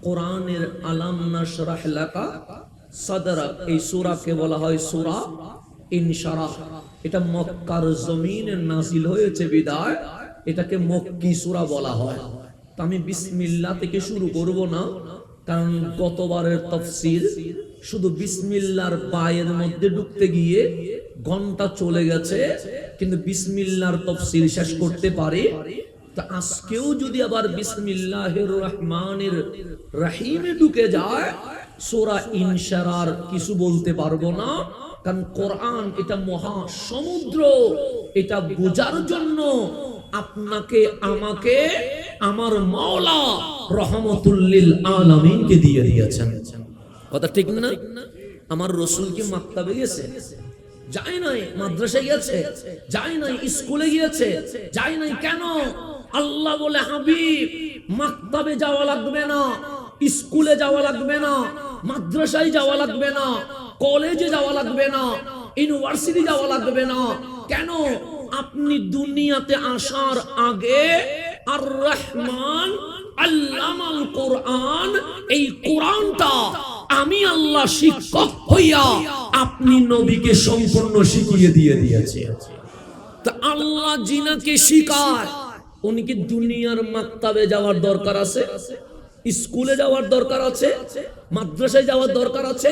কোরআনের আলাম নাশরাহ লাকা সাদরাক, এই সূরাকে বলা হয় সূরা ইনশারাহ। এটা মক্কার জমিনে নাজিল হয়েছে বিদায় এটাকে মক্কি সূরা বলা হয়। তো আমি বিসমিল্লাহ থেকে শুরু করব না, কারণ গতবারের তাফসীর শুধু বিসমিল্লাহর বায়ের মধ্যে ঢুকতে গিয়ে ঘন্টা চলে গেছে, কিন্তু বিসমিল্লাহর তাফসীর শেষ করতে পারি। তা আজকেও যদি আবার বিসমিল্লাহির রহমানির রহিমে ঢুকে যায়, সূরা ইনশারার কিছু বলতে পারবো না, কারণ কোরআন এটা মহা সমুদ্র। এটা বোঝার জন্য আপনাকে আমাকে আমার মাওলা রহমাতুল লিল আলামিনকে দিয়ে দিয়েছেন। কথা ঠিক না? আমার রাসূল কি মাকতাবে গেছে? যায় নাই। মাদ্রাসায় গেছে? যায় নাই। স্কুলে গিয়েছে? যায় নাই। কেন? আল্লাহ বলে হাবিব মাকতাবে যাওয়া লাগবে না, স্কুলে যাওয়া লাগবে না, মাদ্রাসায় যাওয়া লাগবে না, কলেজে যাওয়া লাগবে না, ইউনিভার্সিটি যাওয়া লাগবে না। কেন? আপনি দুনিয়াতে আসার আগে আর রহমান আল্লামাল কোরআন, এই কোরআনটা আমি আল্লাহ শিক্ষক হইয়া আপনি নবীকে সম্পূর্ণ শিখিয়ে দিয়ে দিয়েছে। তা আল্লাহ জিনাকে শিখায়, উনি কি দুনিয়ার মাকতাবে যাওয়ার দরকার আছে? স্কুলে যাওয়ার দরকার আছে? মাদ্রাসায় যাওয়ার দরকার আছে?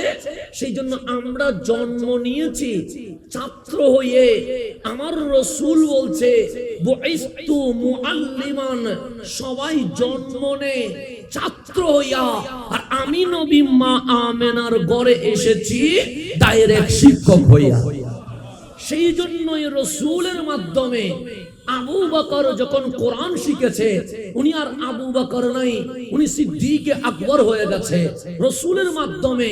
সেই জন্য আমরা জন্ম নিয়েছি ছাত্র হয়ে। আমার রাসূল বলছে বুইস্তু মুআল্লিমান, সবাই জন্ম নেয় ছাত্র হইয়া, আর আমি নবী মা আমেনার ঘরে এসেছি ডাইরেক্ট শিক্ষক হইয়া। সেই জন্যই রাসূলের মাধ্যমে আবু বকর যখন কোরআন শিখেছে, উনি আর আবু বকর নাই, উনি সিদ্দিকে আকবর হয়ে গেছে। রাসূলের মাধ্যমে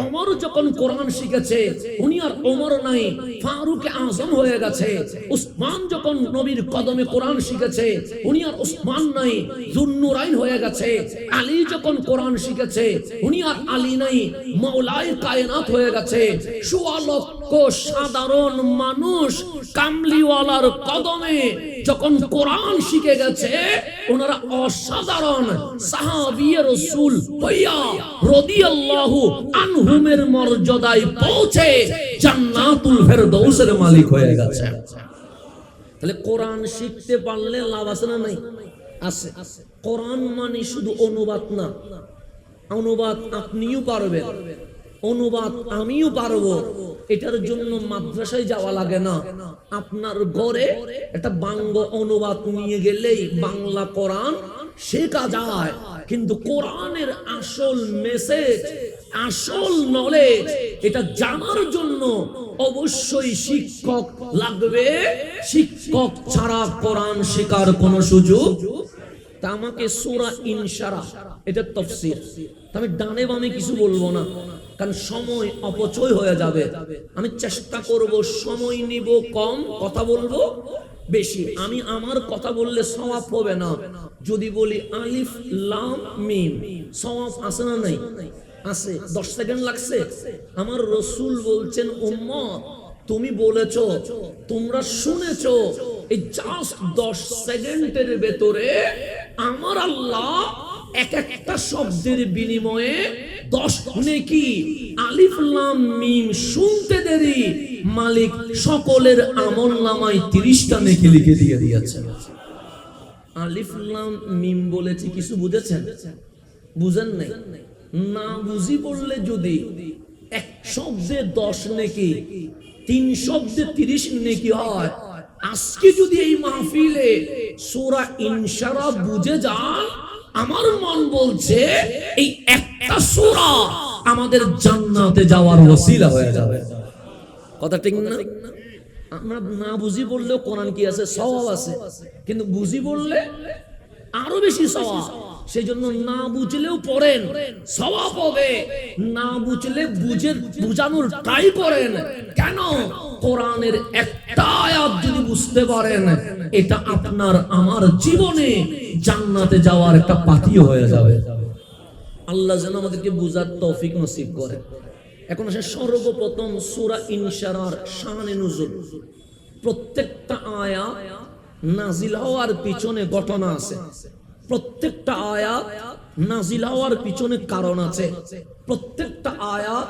ওমর যখন কোরআন শিখেছে, উনি আর ওমর নাই, ফারুক আযম হয়ে গেছে। উসমান যখন নবীর কদমে কোরআন শিখেছে, উনি আর উসমান নাই, যুন্নুরাইন হয়ে গেছে। আলী যখন কোরআন শিখেছে, উনি আর আলী নাই, মাওলায়ে কায়নাত হয়ে গেছে। সোয়া লক্ষ সাধারণ মানুষ কামলিওয়ালার কদমে যখন কোরআন শিখে গেছে, ওনারা অসাধারণ সাহাবীয়ে রাসূল হইয়া রাদিয়াল্লাহু আনহুমের মর্যাদায় পৌঁছে জান্নাতুল ফেরদাউসের মালিক হয়ে গেছে। তাহলে কোরআন শিখতে পারলে লাভ আছে না নাই? আছে। কোরআন মানে শুধু অনুবাদ না, অনুবাদ আপনিও পারবেন, অনুবাদ আমিও পারবো। এটার জন্য মাদ্রাসায় যাওয়া লাগে না, আপনার ঘরে একটা বাংলা অনুবাদ নিয়ে গেলেই বাংলা কোরআন শেখা যায়। কিন্তু কোরআনের আসল মেসেজ, আসল নলেজ, এটা জানার জন্য অবশ্যই শিক্ষক লাগবে। শিক্ষক ছাড়া কোরআন শেখার কোনো সুযোগ। তা আমাকে সূরা ইনশারাহ এটা তাফসীর, আমি ডানে বামে কিছু বলবো না, কারণ সময় অপচয় হয়ে যাবে। আমি চেষ্টা করব সময় নিব কম, কথা বলবো বেশি। আমি আমার কথা বললে সওয়াব হবে না। যদি বলি আলিফ লাম মিম, সওয়াব আছে না নাই? আছে। 10 সেকেন্ড লাগছে। আমার রাসূল বলছেন উম্মত তুমি বলেছো, তোমরা শুনেছো, এই জাস্ট 10 সেকেন্ডের ভেতরে আমার আল্লাহ এক একটা শব্দের বিনিময়ে 10 নেকি। আলিফ লাম মিম শুনতে দেরি, মালিক সকলের আমলনামায় 30টা নেকি লিখে দিয়ে দিয়েছেন। আলিফ লাম মিম বলেছি, কিছু বুঝেছেন? বুঝেন নাই? না বুঝি বললে যদি এক শব্দে 10 নেকি, 3 শব্দে 30 নেকি হয়, আজকে যদি এই মাহফিলে সূরা ইনশারাহ বুঝে যান, আমার মন বলছে এই একটা সূরা আমাদের জান্নাতে যাওয়ার ওসিলা হয়ে যাবে। কথা ঠিক না? আমরা না বুঝি বললেও কোরআন কি আছে? সওয়াব আছে। কিন্তু বুঝি বললে আরো বেশি সওয়াব। সেই জন্য না বুঝলেও পড়েন, সওয়াব হবে। না বুঝলে বুঝানোর ট্রাই করেন। কেন? কোরআনের একটা আয়াত যদি বুঝতে পারেন, এটা আপনার আমার জীবনে জান্নাতে যাওয়ার একটা পাথিও হয়ে যাবে। আল্লাহ যেন আমাদেরকে বুঝার তৌফিক নসিব করে। এখন আসে সর্বপ্রথম সূরা ইনশারাহর শানে নুজুল। প্রত্যেকটা আয়াত নাজিল হওয়ার পিছনে ঘটনা আছে। প্রত্যেকটা আয়াত নাজিল হওয়ার পিছনে কারণ আছে, প্রত্যেকটা আয়াত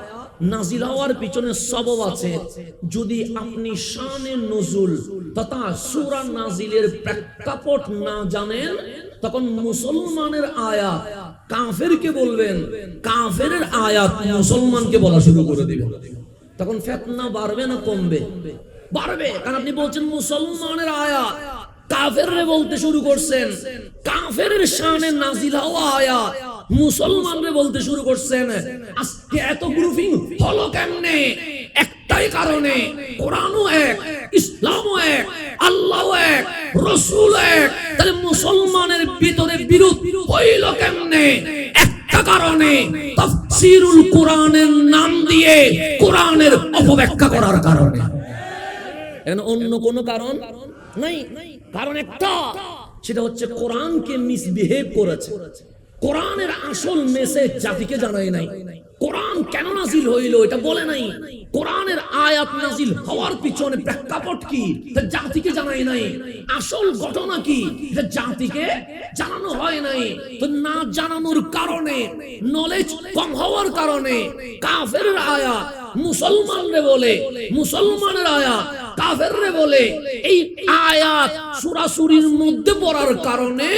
নাজিল হওয়ার পিছনে সবব আছে। যদি আপনি শানে নজুল তথা সূরা নাজিলের প্রেক্ষাপট না জানেন, তখন মুসলমানের আয়াত কাফেরকে বলবেন, কাফের আয়াত মুসলমানকে বলা শুরু করে দিবেন। তখন ফিতনা বাড়বে না কমবে? বাড়বে। কারণ আপনি বলছেন মুসলমানের আয়াত, কাফেররে বলতে শুরু করছেন, কাফেরের শানে নাজিল হওয়া আয়াত মুসলমানরে বলতে শুরু করছেন। আজকে এত গ্রুপিং হলো কেমনে? একটাই কারণে, কোরআনও এক, ইসলামও এক, আল্লাহও এক, রাসূল এক। তাহলে মুসলমানের ভিতরে বিরোধ হইল কেমনে? একটা কারণে, তাফসীরুল কোরআনের নাম দিয়ে কোরআনের অপব্যাখ্যা করার কারণে। এখানে অন্য কোনো কারণ নাই। কারণ একটা, সেটা হচ্ছে কোরআনকে মিসবিহেভ করেছে, কোরআনের আসল মেসেজ জাতিকে জানায় নাই। কোরআন কেন নাজিল হইল এটা বলে নাই। কোরআনের আয়াত নাজিল হওয়ার পিছনে প্রেক্ষাপট কি তা জাতিকে জানায় নাই। আসল ঘটনা কি এটা জাতিকে জানানো হয় নাই। তো না জানানোর কারণে, নলেজ কম হওয়ার কারণে কাফেরের আয়াত মুসলমানরে বলে, মুসলমানের আয়াত কাফেররে বলে। এই আয়াত সূরা-সূরির মধ্যে পড়ার কারণে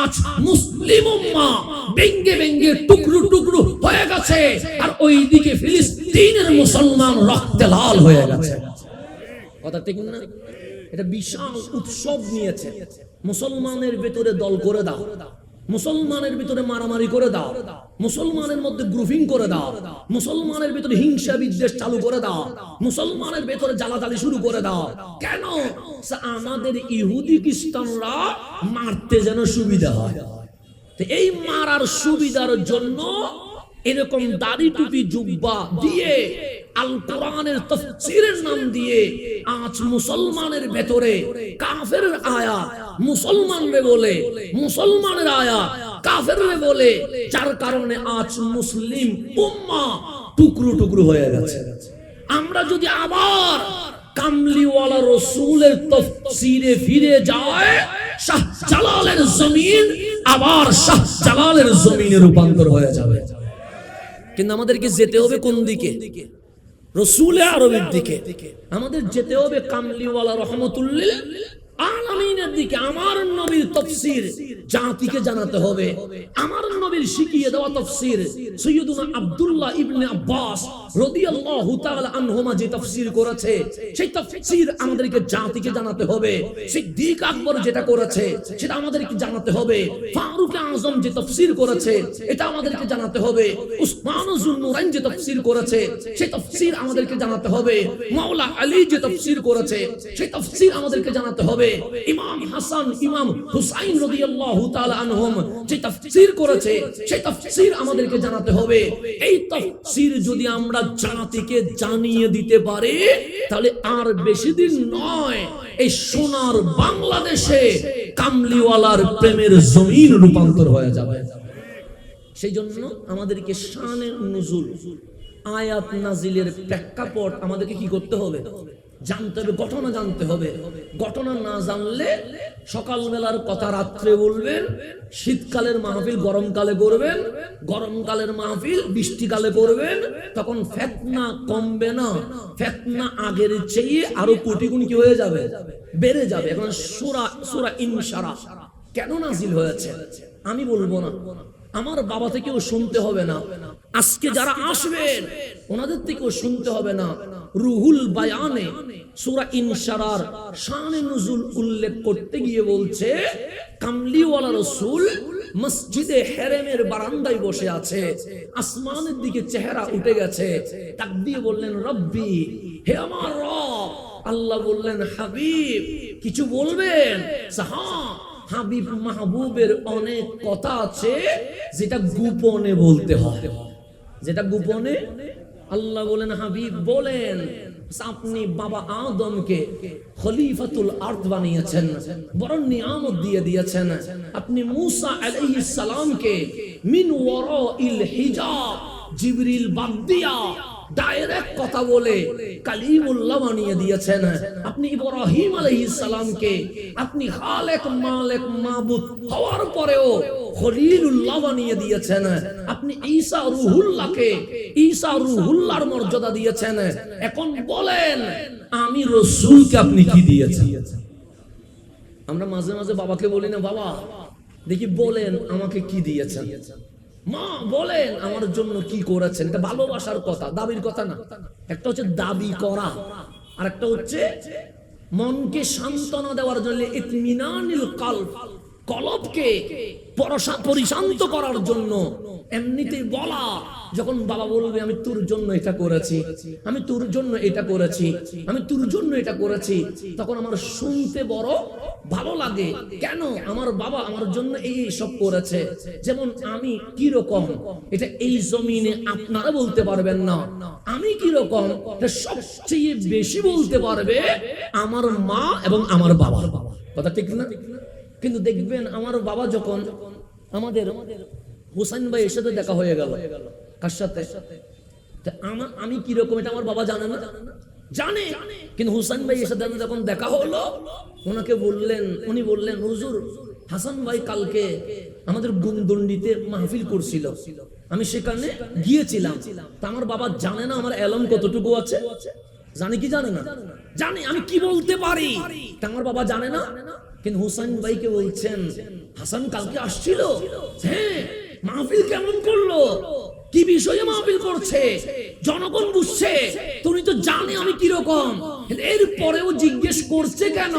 আজ মুসলিম উম্মাহ ভেঙ্গে ভেঙ্গে টুকরো টুকরো হয়ে গেছে, আর ওইদিকে ফিলিস্তিনের মুসলমান রক্তে লাল হয়ে গেছে। কথা ঠিক না? এটা বিশাল উৎসব নিয়েছে। মুসলমানের ভেতরে দল করে দাও, মুসলমানের ভিতরে মারামারি করে দাও, মুসলমানের মধ্যে গ্রুপিং করে দাও, মুসলমানের ভিতরে হিংসা বিদ্বেষ চালু করে দাও, মুসলমানের ভিতরে জ্বালাজালি শুরু করে দাও। কেন? আমাদের ইহুদি খ্রিস্টানরা মারতে যেন সুবিধা হয়। তো এই মারার সুবিধার জন্য এরকম দাড়ি টুপি জুব্বা দিয়ে আল কোরআনের তাফসীরের নাম দিয়ে আজ মুসলমানের ভেতরে কাফেরের আয়াত মুসলমানরে বলে, মুসলমানের আয়াত কাফেররে বলে, যার কারণে আজ মুসলিম উম্মাহ টুকরো টুকরো হয়ে গেছে। আমরা যদি আবার কামলিওয়ালা রাসূলের তাফসীরে ফিরে যায়, শাহ জালালের জমিন আবার শাহ জালালের জমিনে রূপান্তর হয়ে যাবে। কিন্তু আমাদেরকে যেতে হবে কোন দিকে? রাসূলে আরবের দিকে। আমাদের যেতে হবে কামলিওয়ালা রহমাতুল্লিল আলামিনের দিকে। আমার নবীর তাফসীর জাতিকে জানাতে হবে। আমার নবীর শিখিয়ে দেওয়া তাফসীর সাইয়্যিদুনা আব্দুল্লাহ ইবনে আব্বাস রাদিয়াল্লাহু তাআলা আনহুমা যে তাফসীর করেছে, সেই তাফসীর আমাদেরকে জাতিকে জানাতে হবে। সিদ্দিক আকবর যেটা করেছে সেটা আমাদেরকে জানাতে হবে। ফারুক আযম যে তাফসীর করেছে এটা আমাদেরকে জানাতে হবে। উসমান যুন্নুরাইন যে তাফসীর করেছে সেই তাফসীর আমাদেরকে জানাতে হবে। মাওলা আলী যে তাফসীর করেছে সেই তাফসীর আমাদেরকে জানাতে হবে। ইমাম হাসান, ইমাম হুসাইন রাদিয়াল্লাহু তাআলা আনহুম যে তাফসীর করেছে সেই তাফসীর আমাদেরকে জানাতে হবে। এই তাফসীর যদি আমরা জাতিকে জানিয়ে দিতে পারি, তাহলে আর বেশি দিন নয় এই সোনার বাংলাদেশে কামলিওয়ালার প্রেমের জমিন রূপান্তর হয়ে যাবে। সেই জন্য আমাদেরকে শানে নুজুল, আয়াত নাজিলের প্রেক্ষাপট আমাদেরকে কি করতে হবে? জানতে হবে, ঘটনা জানতে হবে। ঘটনা না জানলে সকালবেলার কথা রাত্রে বলবেন, শীতকালের মাহফিল গরমকালে করবেন, গরমকালের মাহফিল বৃষ্টিকালে করবেন, তখন ফিতনা কমবে না, ফিতনা আগের চেয়ে আরো কোটি গুণ কি হয়ে যাবে? বেড়ে যাবে। এখন সূরা ইনশারাহ কেন নাজিল হয়েছে আমি বলবো না, আমার বাবা থেকেও শুনতে হবে না, আজকে যারা আসবেন ওনাদের থেকেও শুনতে হবে না। রুহুল বায়ানে সূরা ইনশারার শানে নুজুল উল্লেখ করতে গিয়ে বলছে, কামলিওয়ালা রাসূল মসজিদে হেরেমের বারান্দায় বসে আছে, আসমানের দিকে চেহারা উঠে গেছে, ডাক দিয়ে বললেন রব্বি, হে আমার রব। আল্লাহ বললেন হাবিব কিছু বলবেন? হ্যাঁ, হাবিব মাহবুবের অনেক কথা আছে যেটা গোপনে বলতে হয়, যেটা গোপনে। আল্লাহ বলেন হাবিব বলেন, আপনি বাবা আদমকে খলিফাতুল আরদ বানিয়েছেন, বড় নিয়ামত দিয়ে দিয়েছেন। আপনি মূসা আলাইহিস সালামকে মিন ওয়ারাইল হিজাব জিবরিল বাদ দিয়া ডাইরেক্ট কথা বলে কালিমুল্লাহ বানিয়ে দিয়েছেন। আপনি ইব্রাহিম আলাইহিস সালামকে আপনি খালেক মালিক মাবুদ হওয়ার পরেও খলিলুল্লাহ বানিয়ে দিয়েছেন। আপনি ঈসা রূহুল্লাহকে ঈসা রূহুল্লাহর মর্যাদা দিয়েছেন। এখন বলেন আমি রাসূলকে আপনি কি দিয়েছেন? আমরা মাঝে মাঝে বাবাকে বলি না, বাবা দেখি বলেন আমাকে কি দিয়েছেন, মা বলেন আমার জন্য কি করেছেন। এটা ভালোবাসার কথা, দাবির কথা না। একটা হচ্ছে দাবি করা, আর একটা হচ্ছে মনকে সান্ত্বনা দেওয়ার জন্য ইতমিনানিল কলব, কলবকে পরিশান্ত করার জন্য এমনিতেই বলা। যখন বাবা বলবে আমি তোর জন্য এটা করেছি, আমি তোর জন্য এটা করেছি, আমি তোর জন্য এটা করেছি, তখন আমার শুনতে বড় ভালো লাগে। কেন? আমার বাবা আমার জন্য এই সব করেছে। যেমন আমি কি রকম এটা এই জমিনে আপনারা বলতে পারবেন না, আমি কি রকম এটা সবচেয়ে বেশি বলতে পারবে আমার মা এবং আমার বাবা। কথা ঠিক না? কিন্তু দেখবেন আমার বাবা যখন আমাদের হুসাইন ভাইয়ের সাথে দেখা হয়ে গেল, কার সাথে? আমি কিরকম এটা আমার বাবা জানে না, জানে। কিন্তু হুসাইন ভাইয়ের সাথে যখন দেখা হলো, ওনাকে বললেন, উনি বললেন হুজুর হাসান ভাই কালকে আমাদের গুমদন্ডিতে মাহফিল করছিল, আমি সেখানে গিয়েছিলাম। তা আমার বাবা জানে না আমার এলম কতটুকু আছে? জানে কি জানে না? জানে। আমি কি বলতে পারি তা আমার বাবা জানে না। কিন্তু হুসাইন ভাইকে বলছেন হাসান কালকে আসছিল, হ্যাঁ মাহফিল কেমন করলো, কি বিষয়ে মাহফিল করছে, জনগণ বুঝছে, তুমি তো জানে আমি কিরকম। এরপরেও জিজ্ঞেস করছে কেন?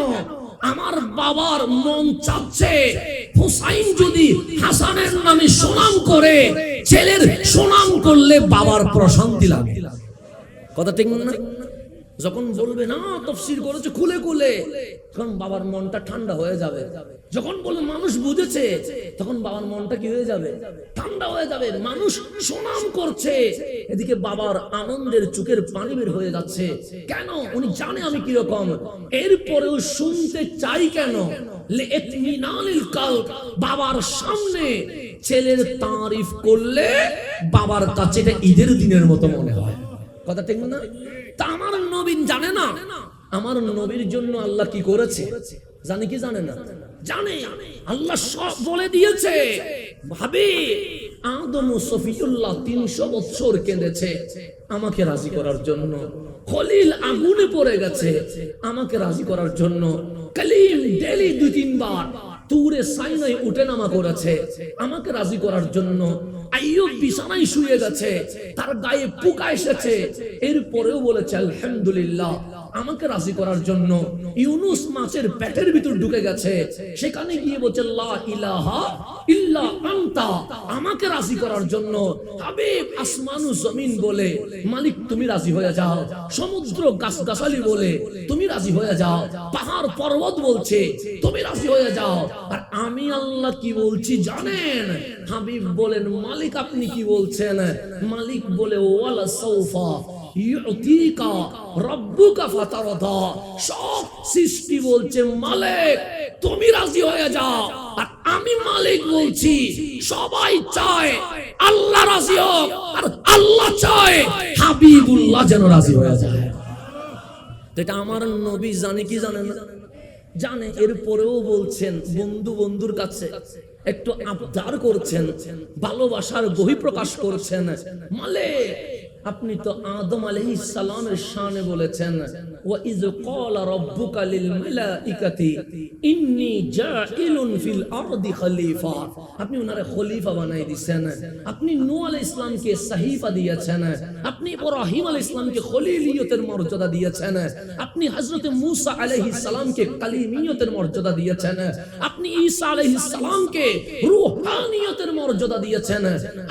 আমার বাবার মন চাচ্ছে হুসাইন যদি হাসানের নামে সুনাম করে, ছেলের সুনাম করলে বাবার প্রশান্তি লাগে। কথা ঠিক না? যখন বলবে না তাফসীর করেছে খুলে খুলে, তখন বাবার মনটা ঠান্ডা হয়ে যাবে। যখন বলবে মানুষ বুঝেছে, তখন বাবার মনটা কি হয়ে যাবে? ঠান্ডা হয়ে যাবে। মানুষ সুনাম করছে, এদিকে বাবার আনন্দের চোখের পানি বের হয়ে যাচ্ছে। কেন? উনি জানে আমি কিরকম। এরপরেও শুনতে চাই কেন? লিইতমিনানিল কলব, বাবার সামনে ছেলের তারিফ করলে বাবার কাছে এটা ঈদের দিনের মতো মনে হয়। কথা ঠিক না? তা আমার নবী জানে না আমার নবীর জন্য আল্লাহ কি করেছে? জানে কি জানে না? জানে। আল্লাহ সব বলে দিয়েছে। ভাবে আদম সফিউল্লাহ 300 বছর কেঁদেছে আমাকে রাজি করার জন্য, খলিল আগুনে পড়ে গেছে আমাকে রাজি করার জন্য, কালিম ডেলি 2-3 বার তুরে সাইনায় উঠে নামা করেছে আমাকে রাজি করার জন্য, আইয়ুব বিছানায় শুয়ে গেছে তার গায়ে পোকা এসেছে, এরপরেও বলেছে আলহামদুলিল্লাহ আমাকে রাজি করার জন্য। ইউনুস মাছের পেটের ভিতর ঢুকে গেছে, সেখানে গিয়ে বলছে লা ইলাহা ইল্লা আনতা, আমাকে রাজি করার জন্য। হাবিব আসমান ও জমিন বলে মালিক তুমি রাজি হয়ে যাও, সমুদ্র গাছগাছালি বলে তুমি রাজি হয়ে যাও, পাহাড় পর্বত বলছে তুমি রাজি হয়ে যাও। আর আমি আল্লাহ কি বলছি জানেন? হাবিব বলেন মালিক আপনি কি বলছেন? মালিক বলে ওয়ালা সাউফা ইউতিকা রাব্বুকা ফাতারদা, সব সৃষ্টি বলছে মালিক তুমি রাজি হয়ে যাও। আর আমি মালিক বলছি সবাই চায় আল্লাহ রাজি হোক, আর আল্লাহ চায় হাবিবুল্লাহ যেন রাজি হয়ে যায়। এটা আমার নবী জানে কি জানে না? জানে। এরপরেও বলছেন বন্ধু বন্ধুর কাছে একটু আবদার করছেন, ভালোবাসার বহিঃপ্রকাশ করছেন। মালিক আপনি তো আদম আলাইহিস সালামের শানে বলেছেন ওয়া ইয ক্বালা রাব্বুকা লিল মালাইকাতি ইন্নী জাইলুন ফিল আরদি খলিফা, আপনি উনারে খলিফা বানাই দিয়েছেন। আপনি নূহ আলাইহিস সালামকে সাহিফা দিয়েছেন, আপনি ইব্রাহিম আলাইহিস সালামকে খলিলিয়তের মর্যাদা দিয়েছেন, আপনি হযরত মূসা আলাইহিস সালামকে কালিমিয়তের মর্যাদা দিয়েছেন, আপনি ঈসা আলাইহিস সালামকে রূহানিয়তের মর্যাদা দিয়েছেন।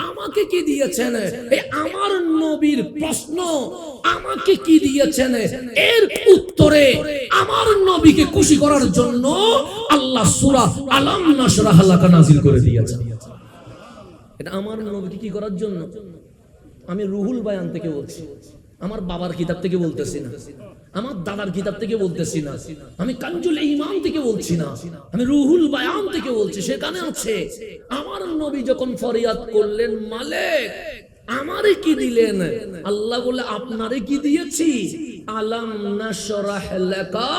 আমাকে কি দিয়েছেন? এই আমার নবীর প্রশ্ন আমাকে কি দিয়েছেন, এর উত্তরে আমার নবীকে খুশি করার জন্য আল্লাহ সূরা আলাম নাশরাহ লাকা নাযিল করে দিয়েছেন। এটা আমার নবীকে কি করার জন্য? আমি রুহুল বায়ান থেকে বলছি, আমার বাবার কিতাব থেকে বলতেছি না, আমার দাদার কিতাব থেকে বলতেছি না, আমি কানজুল ঈমান থেকে বলছি না, আমি রুহুল বায়ান থেকে বলছি। সেখানে আছে আমার নবী যখন ফরিয়াদ করলেন মালিক আমারে কি দিলেন? আল্লাহ বলে আপনারে কি দিয়েছি? আলাম নাশরাহ লাকা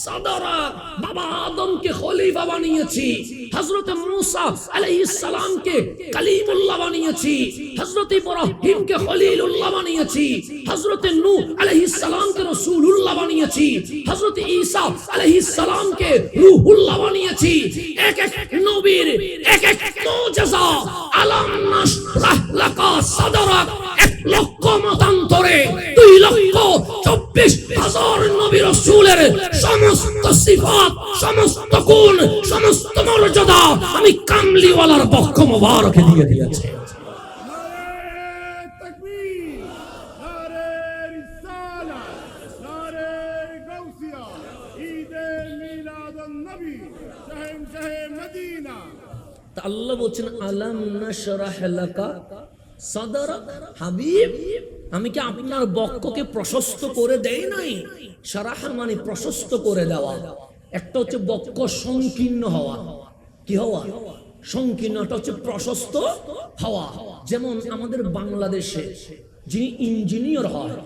সাদরাক। বাবা আদমকে খলিফা বানিয়েছি, হযরত মূসা আলাইহিস সালামকে কালিমুল্লাহ বানিয়েছি, হযরত ইব্রাহিমকে খলিলুল্লাহ বানিয়েছি, হযরত নূহ আলাইহিস সালামকে রাসূলুল্লাহ বানিয়েছি, হযরত ঈসা আলাইহিস সালামকে রূহুল্লাহ বানিয়েছি। এক এক নবীর এক এক মুজিজা। আলাম নাশরাহ লাকা সাদরাক। 1,00,000 মতান্তরে 2,24,000 নবী রাসূলের সমস্ত সিফাত, সমস্ত গুণ, সমস্ত মর্যাদা আমি কামলিওয়ালার বক্ষ মোবারকে দিয়ে দিয়েছি। আল্লাহ বলছেন আলাম নাশরাহ লাকা সাদরাক। হাবিব, আমি কি আপনার বক্ষকে প্রশস্ত করে দেই নাই? শারাহ মানে প্রশস্ত করে দেওয়া। একটা হচ্ছে বক্ষ সংকীর্ণ হওয়া। কি হওয়া? সংকীর্ণ। একটা হচ্ছে প্রশস্ত হওয়া। যেমন আমাদের বাংলাদেশে যিনি ইঞ্জিনিয়ার হয়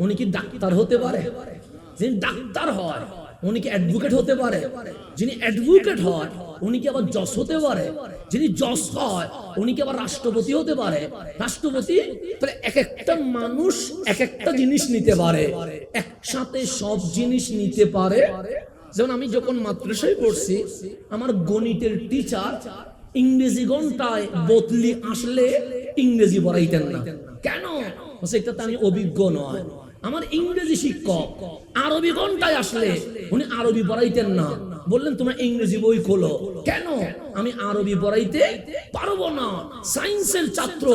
উনি কি ডাক্তার হতে পারে? যিনি ডাক্তার হয় উনি কি অ্যাডভোকেট হতে পারে? যিনি অ্যাডভোকেট হয় উনি কি আবার জজ হতে পারে? যিনি জজ হয় উনি কি আবার রাষ্ট্রপতি হতে পারে? রাষ্ট্রপতি। তাহলে এক একটা মানুষ এক একটা জিনিস নিতে পারে, একসাথে সব জিনিস নিতে পারে। যেমন আমি যখন মাদ্রাসায় পড়ছি, আমার গণিতের টিচার ইংরেজি ঘন্টায় বদলি আসলে ইংরেজি পড়াইতেন না। কেন? সেটাতে আমি অভিজ্ঞ নয়। আমার ইংরেজি শিক্ষক আরবি ঘন্টায় আসলে উনি আরবি পড়াইতেন না, বললেন তোমরা ইংরেজি বই খোলো। কেন? আমি আরবি পড়াইতে পারবো না। সায়েন্সের ছাত্র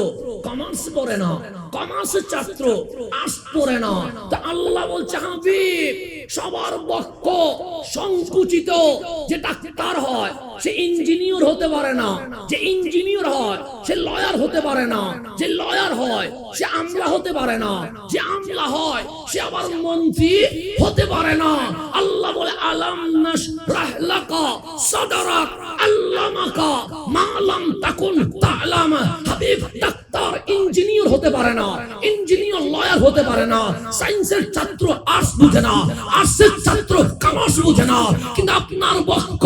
কমার্স পড়ে না, কমার্সের ছাত্র আর্টস পড়ে না। তা আল্লাহ বলছে হাবিব, সবার বক্ষ সংকুচিত। যে ডাক্তার হয় সে ইঞ্জিনিয়ার হতে পারে না, যে ইঞ্জিনিয়ার হয় সে লয়ার হতে পারে না, যে লয়ার হয় সে আমলা হতে পারে না, যে আমলা হয় সে আবার মন্ত্রী হতে পারে না। আল্লাহ বলে আলাম নাশরাহ লাকা সাদরাক আল্লামাকা মা লাম তাকুন তা'লাম। হাবিব, ডাক্তার ইঞ্জিনিয়ার হতে পারে না, ইঞ্জিনিয়ার লয়ার হতে পারে না, সায়েন্সের ছাত্র আর্টস বুঝে না, আর্টসের ছাত্র কমার্স বুঝে না। কিন্তু আপনার বক্ষ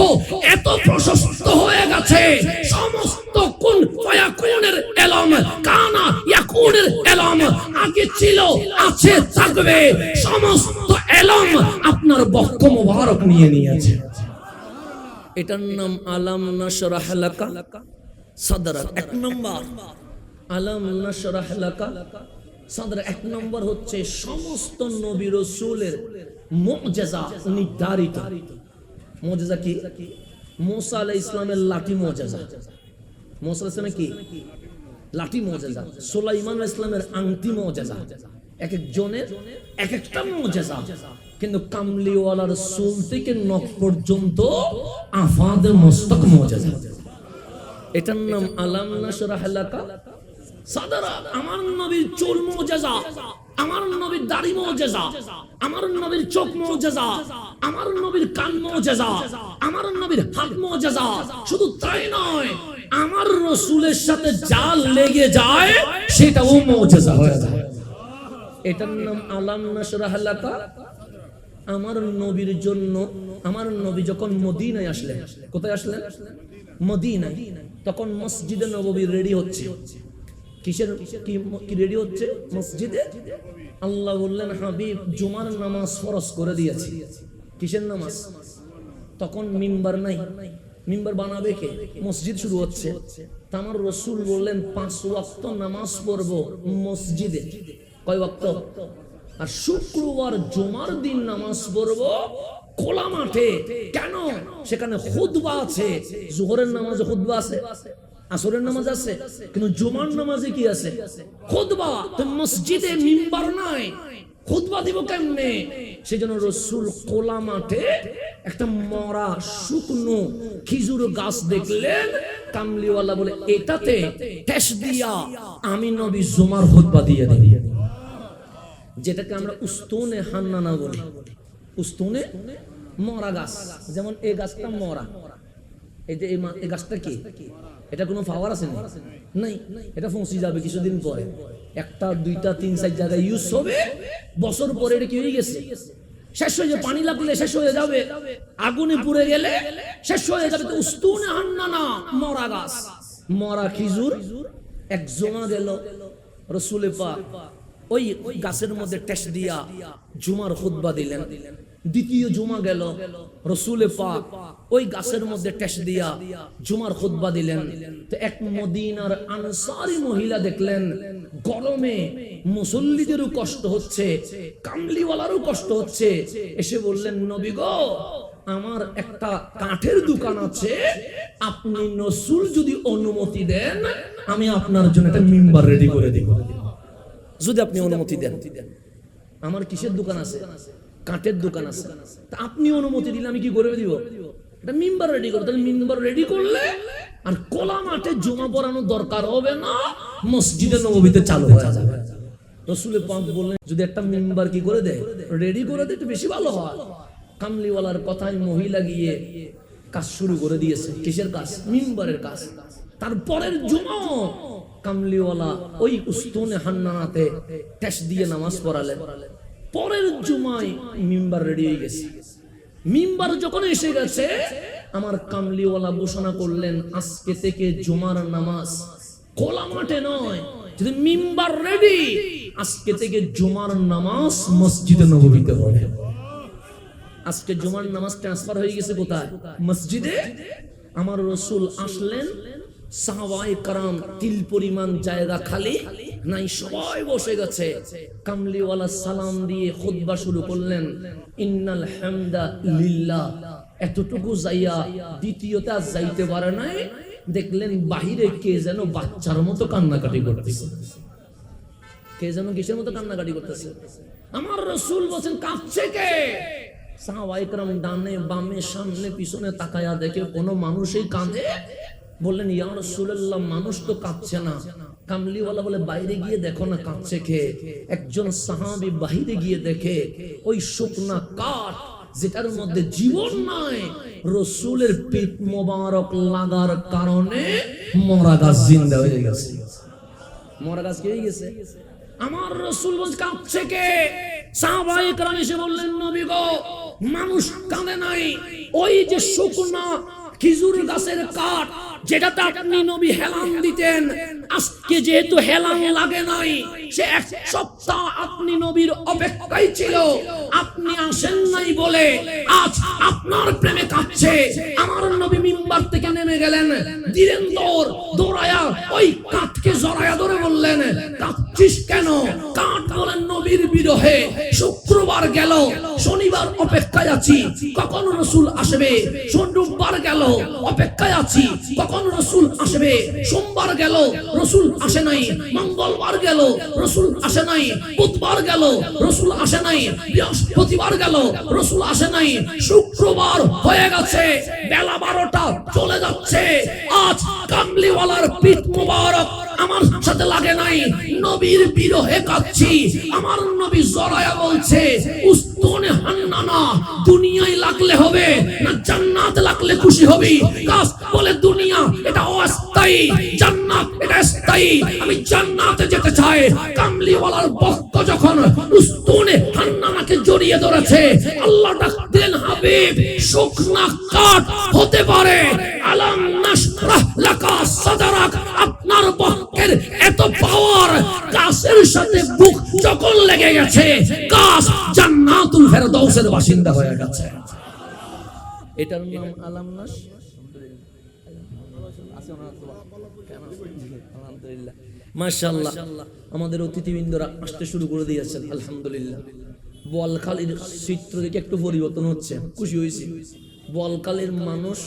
এত প্রশস্ত হয়ে গেছে, সমস্ত কুন ফায়াকুনের ইলম, কানা ইয়াকুনের ইলম আগে ছিল, আছে, থাকবে, সমস্ত ইলম আপনার বক্ষ মোবারক নিয়ে নিয়েছে। এটার নাম আলাম নাশরাহ লাকা সাদরাক। এক নম্বর আলাম নাশরাহ লাকা সাদরাক। এক নম্বর হচ্ছে সমস্ত নবী রাসূলের মুজিজা নির্ধারিত। মুজিজা কি? মুসা আলাইহিস সালামের লাঠি মুজিজা। মুসা আলাইহিস সালামের কি? লাঠি মুজিজা। সুলাইমান আলাইহিস সালামের আংটি মুজিজা। এক এক জনের এক একটা মুজিজা। কিন্তু কামলিওয়ালার চুল থেকে নখ পর্যন্ত আফাদে মস্তক মুজিজা। এটার নাম আলাম নাশরাহ লাকা সাদরাক। আমার নবীর চুল মুজিজা, আমার নবীর দাড়ি মুজিজা, আমার নবীর চোখ মুজিজা, আমার নবীর কান মুজিজা, আমার নবীর হাত মুজিজা। শুধু তাই নয়, আমার রাসূলের সাথে যা লেগে যায় সেটাও মুজিজা হয়ে যায়। এটার নাম আলাম নাশরাহ লাকা। আমার নবীর জন্য, আমার নবী যখন মদিনায় আসলেন, কোথায় আসলেন? মদিনায়। তখন মসজিদে নববী রেডি হচ্ছে। কিসের কি রেডি হচ্ছে? মসজিদে। আল্লাহ বললেন হাবিব, জুমার নামাজ ফরজ করে দিয়েছি। কিসের নামাজ? তখন মিম্বার নাই, মিম্বার বানাবে কে? মসজিদ শুরু হচ্ছে। তা আমার রাসূল বললেন 5 ওয়াক্ত নামাজ পড়বো মসজিদে। কয় ওয়াক্ত? আর শুক্রবার জুমার দিন নামাজ পড়বো খোলা মাঠে। কেন? সেখানে খুতবা আছে। জোহরের নামাজে খুতবা আছে, আসরের নামাজ আছে, কিন্তু জুমার নামাজে কি আছে? খুতবা। তো মসজিদে মিম্বার নাই, খুতবা দিব কেমনে? সেজন্য রাসূল খোলা মাঠে একটা মরা শুকনো খেজুর গাছ দেখলেন। কামলিওয়ালা বলে এটাতে ঠেস দিয়া আমি নবী জুমার খুতবা দিয়ে দিই, যেটাকে আমরা উস্তুনে হান্নানা বলি। উস্তুনে মরা গাছ, যেমন এই গাছটা মরা, এই যে এই গাছটা কি এটা কোনো পাওয়ার আছে নাই, এটা পৌঁছে যাবে কিছুদিন পরে, একটা দুইটা তিন চার জায়গায় ইউজ হবে, বছর পরে এটা কি হয়ে গেছে, শেষ হয়ে যাবে। পানি লাগলে শেষ হয়ে যাবে, আগুনে পুড়ে গেলে শেষ হয়ে যাবে। তো উস্তুনে হান্নানা, মরা গাছ, মরা খেজুর এক জমা গেল, রাসূলে পাক ওই গাছের মধ্যে টেস্ট দিয়া জুমার খুতবা দিলেন। দ্বিতীয় জুমা গেল, রাসূলে পাক ওই গাছের মধ্যে টেস্ট দিয়া জুমার খুতবা দিলেন। তো এক মদিনার আনসারী মহিলা দেখলেন গরমে মুসল্লিদেরও কষ্ট হচ্ছে, কামলিওয়ালারও কষ্ট হচ্ছে, এসে বললেন, নবী গো, আমার একটা কাঠের দোকান আছে, আপনি রাসূল যদি অনুমতি দেন আমি আপনার জন্য একটা মিম্বার রেডি করে দিব, যদি আপনি অনুমতি দেন। আমার কিসের দোকান আছে? কাঠের দোকান আছে, তা আপনি অনুমতি দিলে আমি কি করে দিব? এটা মিম্বার রেডি করতে। মিম্বার রেডি করলে আর কোলা মাঠে জমা পড়ানোর দরকার হবে না, মসজিদে নববীতে চালু হয়ে যাবে। রাসূলে পাক বললেন, যদি একটা মিম্বার কি করে দেয়, রেডি করে দেয়, একটু বেশি ভালো হয়। কামলিওয়ালার কথায় মহিলা গিয়ে কাজ শুরু করে দিয়েছে। কিসের কাজ? মিম্বারের কাজ। তারপরের জুমা কামলিওয়ালা ওই উস্তুনে হান্নানাতে টেস্ট দিয়ে নামাজ পড়ালেন। পরের জুমায় মিম্বার রেডি হয়ে গেছে। মিম্বার যখন এসে গেছে, আমার কামলিওয়ালা ঘোষণা করলেন, আজকে থেকে জুমার নামাজ খোলা মাঠে নয়, যদি মিম্বার রেডি, আজকে থেকে জুমার নামাজ মসজিদে নববীতে হবে। আজকে জুমার নামাজ ট্রান্সফার হয়ে গেছে কোথায়? মসজিদে। আমার রাসূল আসলেন, সাহাবায়ে কেরাম তিল পরিমাণ জায়গা খালি নাই, সবাই বসে গেছে। কামলিওয়ালা সালাম দিয়ে খুতবা শুরু করলেন, ইন্নাল হামদা লিল্লাহ। এতটুকু যাইয়া দ্বিতীয়টা যাইতে পারে নাই, দেখলেন বাহিরে কে যেন বাচ্চার মতো কান্নাকাটি করতেছে। কে যেন কিসের মতো কান্নাকাটি করতেছে? আমার রাসূল বলেন, কাঁদছে কে? সাহাবায়ে কেরাম ডানে বামে সামনে পিছনে তাকায়া দেখে কোনো মানুষই কাঁদে। বললেন, ইয়া রাসূলুল্লাহ, মানুষ তো কাঁদছে না। কামলিওয়ালা বলে, বাইরে গিয়ে দেখো না কাঁদছে কে। একজন সাহাবী বাইরে গিয়ে দেখে ওই শুকনা কাঠ যেটার মধ্যে জীবন নাই, রাসূলের পেট মোবারক লাগার কারণে মরা গাছ জিন্দা হয়ে গেছে। মরা গাছ কি হয়ে গেছে? আমার রাসূল বলেন, কাঁদছে কে? সাহাবায়ে কেরাম এসে বললেন, নবী গো, মানুষ কাঁদে নাই, ওই যে শুকনা খেজুর গাছের কাঠ যেটাতে আপনি নবী হেলান দিতেন, আজকে যেহেতু হেলান লাগে নাই, সে এক সপ্তাহ আপনি নবীর অপেক্ষায় ছিল, আপনি আসেন নাই বলে আজ আপনার প্রেমে কাঁদছে। আমার নবী মিম্বার থেকে নেমে গেলেন, দিলেন দৌড়ায়া ওই কাঠকে জড়ায়া ধরে বললেন, কাঁদছিস কেন? কাঠ বলেন, নবীর বিরহে শুক্রবার গেল, শনিবার অপেক্ষায় আছি কখন রাসূল আসবে, রোববার গেল অপেক্ষায় আছি কখন রাসূল আসবে, সোমবার গেল রাসূল আসে নাই, মঙ্গলবার গেল রাসূল আসে নাই, বুধবার গেল রাসূল আসে নাই, বৃহস্পতিবার গেল রাসূল আসে নাই, শুক্রবার হয়ে গেছে, বেলা 12টা চলে যাচ্ছে, আজ কামলিওয়ালার পিঠ মোবারক আমার সাথে লাগে নাই, নবীর বিরহে কাঁদছি। আমার নবী জড়ায়া বলছে, উস্তুনে হান্নানা, দুনিয়ায় লাগলে হবে না জান্নাত লাগলে খুশি হবি? কাজ বলে, দুনিয়া এটা অস্থায়ী, জান্নাত এটা স্থায়ী, আমি জান্নাতে যেতে চাই। কামলিওয়ালার বক্ষ যখন উস্তুনে হান্নানাকে জড়িয়ে ধরেছে, আল্লাহ ডাক দিলেন, হাবিব, শুকনা কাঠ হতে পারে, আলাম নাশরাহ লাকা সাদরাক, আপনার বক্ষের এত পাওয়ার, গাছের সাথে বুক যখন লেগে গেছে, গাছ জান্নাতুল ফেরদাউসের বাসিন্দা হয়ে গেছে। এটার নাম আলাম নাশ। আলহামদুলিল্লাহ, মাশাআল্লাহ, আমাদের অতিথিবৃন্দরা আসতে শুরু করে দিয়েছেন, আলহামদুলিল্লাহ। বোয়ালখালীর চিত্র দেখে একটু পরিবর্তন হচ্ছে, খুশি হয়েছি। বোয়ালখালীর মানুষ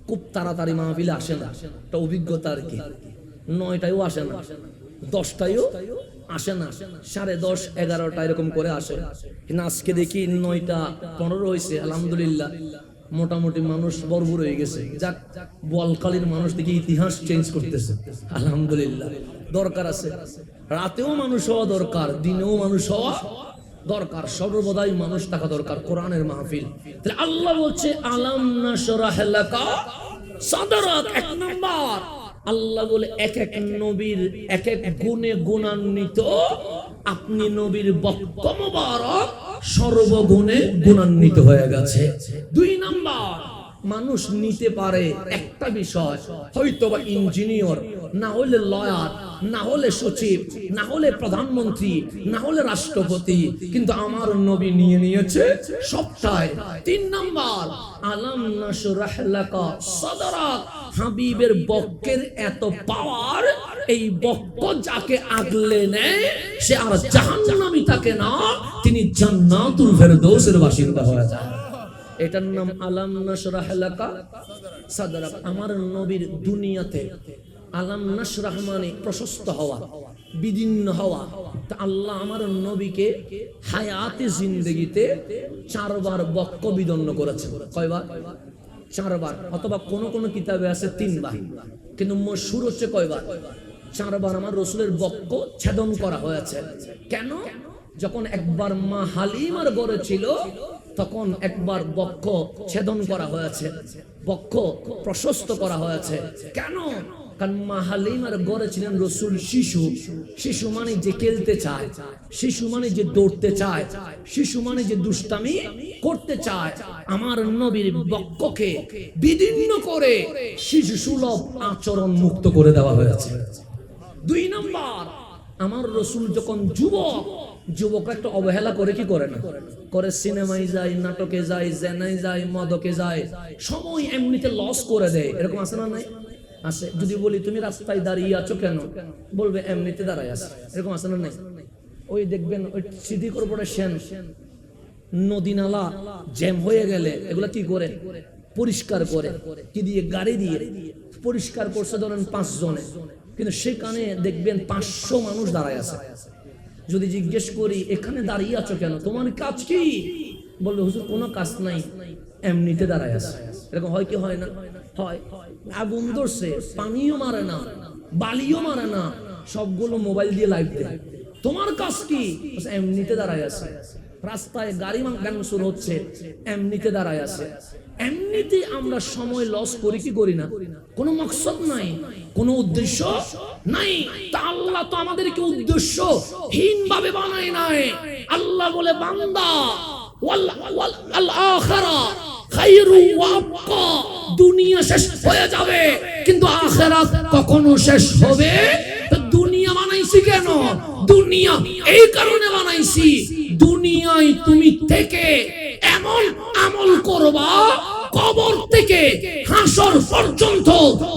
খুব তাড়াতাড়ি মাহফিলে আসে না, একটা অভিজ্ঞতা আর কি। 9টায়ও আসে না, 10টায়ও আসে না, 10:30, 11টা এরকম করে আসে। কিন্তু আজকে দেখি 9:15 হয়েছে, আলহামদুলিল্লাহ, মোটামুটি মানুষ ভরপুর হয়ে গেছে। যাক, বোয়ালখালীর মানুষ দেখি ইতিহাস চেঞ্জ করতেছে, আলহামদুলিল্লাহ। দরকার আছে, রাতেও মানুষ হওয়া দরকার, দিনেও মানুষ হওয়া দরকার, সর্বদাই মানুষ থাকা দরকার। কোরআনের মাহফিল। তাহলে আল্লাহ বলছে, আলাম নাশরাহ লাকা সাদারাত, এক নাম্বার। আল্লাহ বলে এক এক নবীর এক এক গুণে গুণান্বিত, আপনি নবীর বক্ত মোবারক সর্বগুণে গুণান্বিত হয়ে গেছে। দুই নাম্বার, মানুষ নিতে পারে একটা বিষয়, হয়তোবা ইঞ্জিনিয়ার, না হলে লয়ার, না হলে সচিব, না হলে প্রধানমন্ত্রী, না হলে রাষ্ট্রপতি, কিন্তু আমার নবী নিয়ে নিয়েছে সবটাই। তিন নাম্বার, আলাম নাশরাহ লাকা সাদরাক, হাবিবের বক্কের এত পাওয়ার, এই বক্ক যাকে আগলে নেয় সে আর জাহান্নামী থাকে না, তিনি জান্নাতুল ফেরদৌসের বাসিন্দা হয়ে যায়। এটার নাম আলাম নাশরাহ লাকা সাদরাক। আমার নবীর দুনিয়াতে আলাম নাশরাহ মানে প্রশস্ত হওয়া, বিদীর্ণ হওয়া। তা আল্লাহ আমার নবীকে হায়াতে জিন্দেগিতে 4 বার বক্ক বিদন্ন করেছেন। কয়বার? 4 বার, অথবা কোন কোন কিতাবে আছে 3 বার, কিন্তু মশহুর হচ্ছে কয়বার? 4 বার আমার রাসূলের বক্ক ছেদন করা হয়েছে। কেন? যখন একবার মা হালিমার গড়ে ছিল, তখন একবার বক্ষ ছেদন করা হয়েছে, বক্ষ প্রশস্ত করা হয়েছে। কেন? কারণ মা হালিমার গড়ে ছিলেন রাসূল শিশু। শিশু মানে যে খেলতে চায়, শিশু মানে যে দৌড়তে চায়, শিশু মানে যে দুষ্টামি করতে চায়। আমার নবীর বক্ষকে বিদীর্ণ করে শিশু সুলভ আচরণ মুক্ত করে দেওয়া হয়েছে। 2 নাম্বার, আমার রাসূল যখন যুবক, যুবকরা একটা অবহেলা করে কি করে না? করে সিনেমায় যায়, নাটকে যায়, জেনায় যায়, মদকে যায়, সময় এমনিতে লস করে দেয়। এরকম আছে না? নাই? আছে। যদি বলি তুমি রাস্তায় দাঁড়িয়ে আছো কেন, বলবে এমনিতে দাঁড়ায় আছে। এরকম আছে না? নাই? ওই দেখবেন ওই সিটি কর্পোরেশন নদী নালা জ্যাম হয়ে গেলে এগুলা কি করে? পরিষ্কার করে। কি দিয়ে? গাড়ি দিয়ে পরিষ্কার করছে ধরেন 5 জনে, কিন্তু সেখানে দেখবেন 500 মানুষ দাঁড়ায় আছে। যদি জিজ্ঞেস করি এখানে দাঁড়িয়ে আছো কেন, তোমার কাজ কি? বলবে হুজুর কোনো কাজ নাই, এমনিতে দাঁড়ায় আছে। এরকম হয় কি হয় না? হয়। আগুন ধরছে, পানিও মারে না, বালিও মারে না, সবগুলো মোবাইল দিয়ে লাইভ দেয়। তোমার কাজ কি? এমনিতে দাঁড়ায় আছে। রাস্তায় গাড়ি ভাঙচুর হচ্ছে, এমনিতে দাঁড়ায় আছে। এমনিতে আমরা সময় লস করি কি করি না? কোনো মাকসাদ নাই, কোনো উদ্দেশ্য নাই। তা আল্লাহ তো আমাদেরকে উদ্দেশ্যহীন ভাবে বানায় নাই। আল্লাহ বলে বান্দা ওয়াল আখিরা খায়রু ওয়া আবকা, দুনিয়া শেষ হয়ে যাবে কিন্তু আখিরাত কখনো শেষ হবে? তো দুনিয়া বানাইছি কেন? দুনিয়া এই কারণে বানাইছি, দুনিয়ায় তুমি থেকে এমন আমল করবা কবর থেকে হাসর পর্যন্ত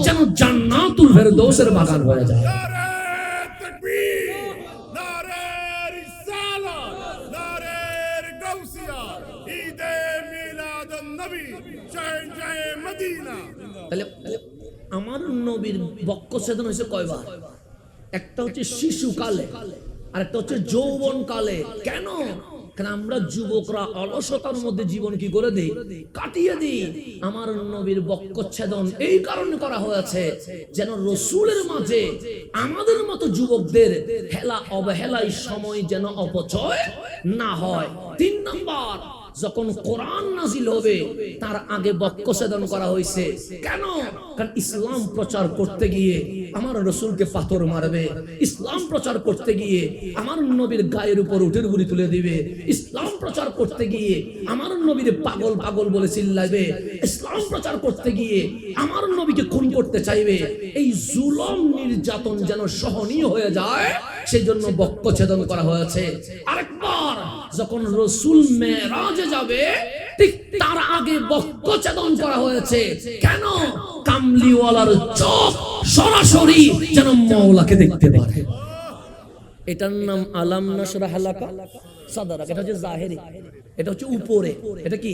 যেন জান্নাতুল ফেরদৌসের বাগান হয়ে যায়। নারে তাকবীর, নারে রিসালাত, নারে গাউসিয়া, ঈদে মিলাদুন নবী, জয় জয় মদিনা। তাহলে আমার নবীর বক্ষ ছেদন হয়েছে কয়বার? একটা হচ্ছে শিশুকালে, আর একটা হচ্ছে যৌবন কালে। কেন? কারণ আমরা যুবকরা অলসতার মধ্যে জীবন কি করে দেই? কাটিয়ে দিই। আমার নবীর বক্ষচ্ছেদন এই কারণে করা হয়েছে যেন রাসূলের মাঝে আমাদের মতো যুবকদের হেলা অবহেলায় সময় যেন অপচয় না হয়। 3 নাম্বার, যখন কোরআন নাজিল হবে তার আগে বক্ষচ্ছেদন করা হয়েছে। কেন? কারণ ইসলাম প্রচার করতে গিয়ে আমার রাসূলকে পাথর মারবে, ইসলাম প্রচার করতে গিয়ে আমার নবীর গায়ের উপর উটের গুলি তুলে দিবে, ইসলাম প্রচার করতে গিয়ে আমার নবীর পাগল পাগল বলে চিল্লাবে, ইসলাম প্রচার করতে গিয়ে আমার নবীকে খুন করতে চাইবে। এই জুলুম নির্যাতন যেন সহনীয় হয়ে যায়, সেজন্য বক্ষচ্ছেদন করা হয়েছে। আরেকবার যখন রাসূল মেরাজে যাবে ঠিক তার আগে বক্ষচ্ছেদন করা হয়েছে। কেন? কামলিওয়ালার চোখ সরাসরি যেন মাওলাকে দেখতে পারে। এটার নাম আলাম নাশরাহ লাকা সাদরাক। এটা হচ্ছে জাহেরি, এটা হচ্ছে উপরে। এটা কি?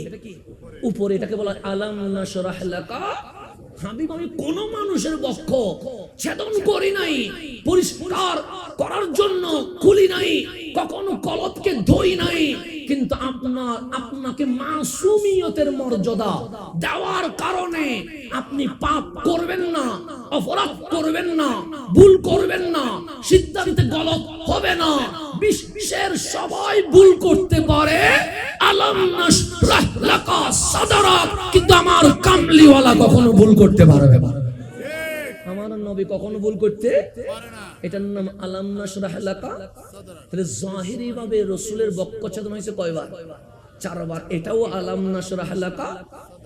উপরে। এটাকে বলা হয় আলাম নাশরাহ লাকা। হাবিব, আমি কোন মানুষের বক্ষ ছেদন করি নাই, পরিষ্কার করার জন্য খুলি নাই, কখনো কলবকে ধুই নাই, কিন্তু আপনাকে মাসুমিয়তের মর্যাদা দেওয়ার কারণে আপনি পাপ করবেন না, অপরাধ করবেন না, ভুল করবেন না, সিদ্ধান্তে গলত হবে না। বিশ্বের সবাই ভুল করতে পারে, আলাম নাশরাহ লাকা সাদরাক, কিন্তু আমার কামলিওয়ালা কখনো ভুল করতে পারবে না। আমার নবী কখনো ভুল করতে পারে না। এটার নাম আলাম নাশরাহ লাকা। তাহলে জাহিরি ভাবে রাসূলের বক্ষচ্ছেদন হয়েছে কয়বার? 4 বার। এটাও আলাম নাশরাহ লাকা।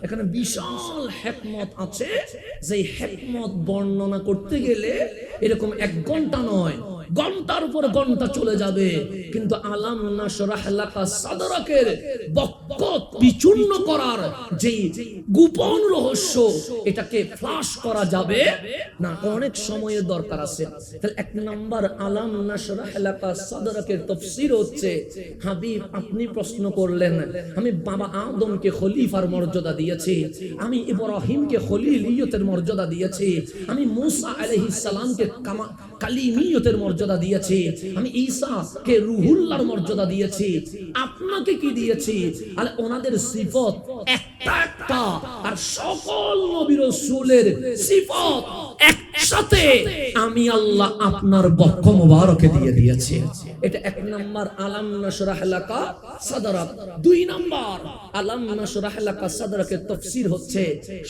এখানে বিশাল হিকমত আছে, যে হিকমত বর্ণনা করতে গেলে এরকম 1 ঘন্টা নয়, ঘন্টার উপর ঘন্টা চলে যাবে, কিন্তু আলাম নাশরাহ লাকা সাদরাকের বক্ষ বিচূর্ণ করার যে গোপন রহস্য, এটাকে ফ্লাশ করা যাবে না, অনেক সময়ের দরকার আছে। তাহলে 1 নাম্বার আলাম নাশরাহ লাকা সাদরাকের তাফসীর হচ্ছে, হাবিব আপনি প্রশ্ন করলেন, আমি বাবা আদমকে খলিফার মর্যাদা দিয়েছি, আমি ইব্রাহিমকে খলিলিয়তের মর্যাদা দিয়েছি, আমি মূসা আলাইহিস সালামকে কালিমিয়তের মর্যাদা দিয়েছি, আমি ঈসাকে রুহুল্লাহর মর্যাদা দিয়েছি, আপনাকে কি দিয়েছি? আর ওনাদের সিফত একটা একটা, আর সকল নবী রাসূলের সিফত একসাথে আমি আল্লাহ আপনার বক্ষ মোবারকে দিয়ে দিয়েছি। এটা 1 নাম্বার আলাম নাশরাহ লাকা সাদরাক। 2 নাম্বার আলাম নাশরাহ লাকা সাদরাকের তাফসীর হচ্ছে,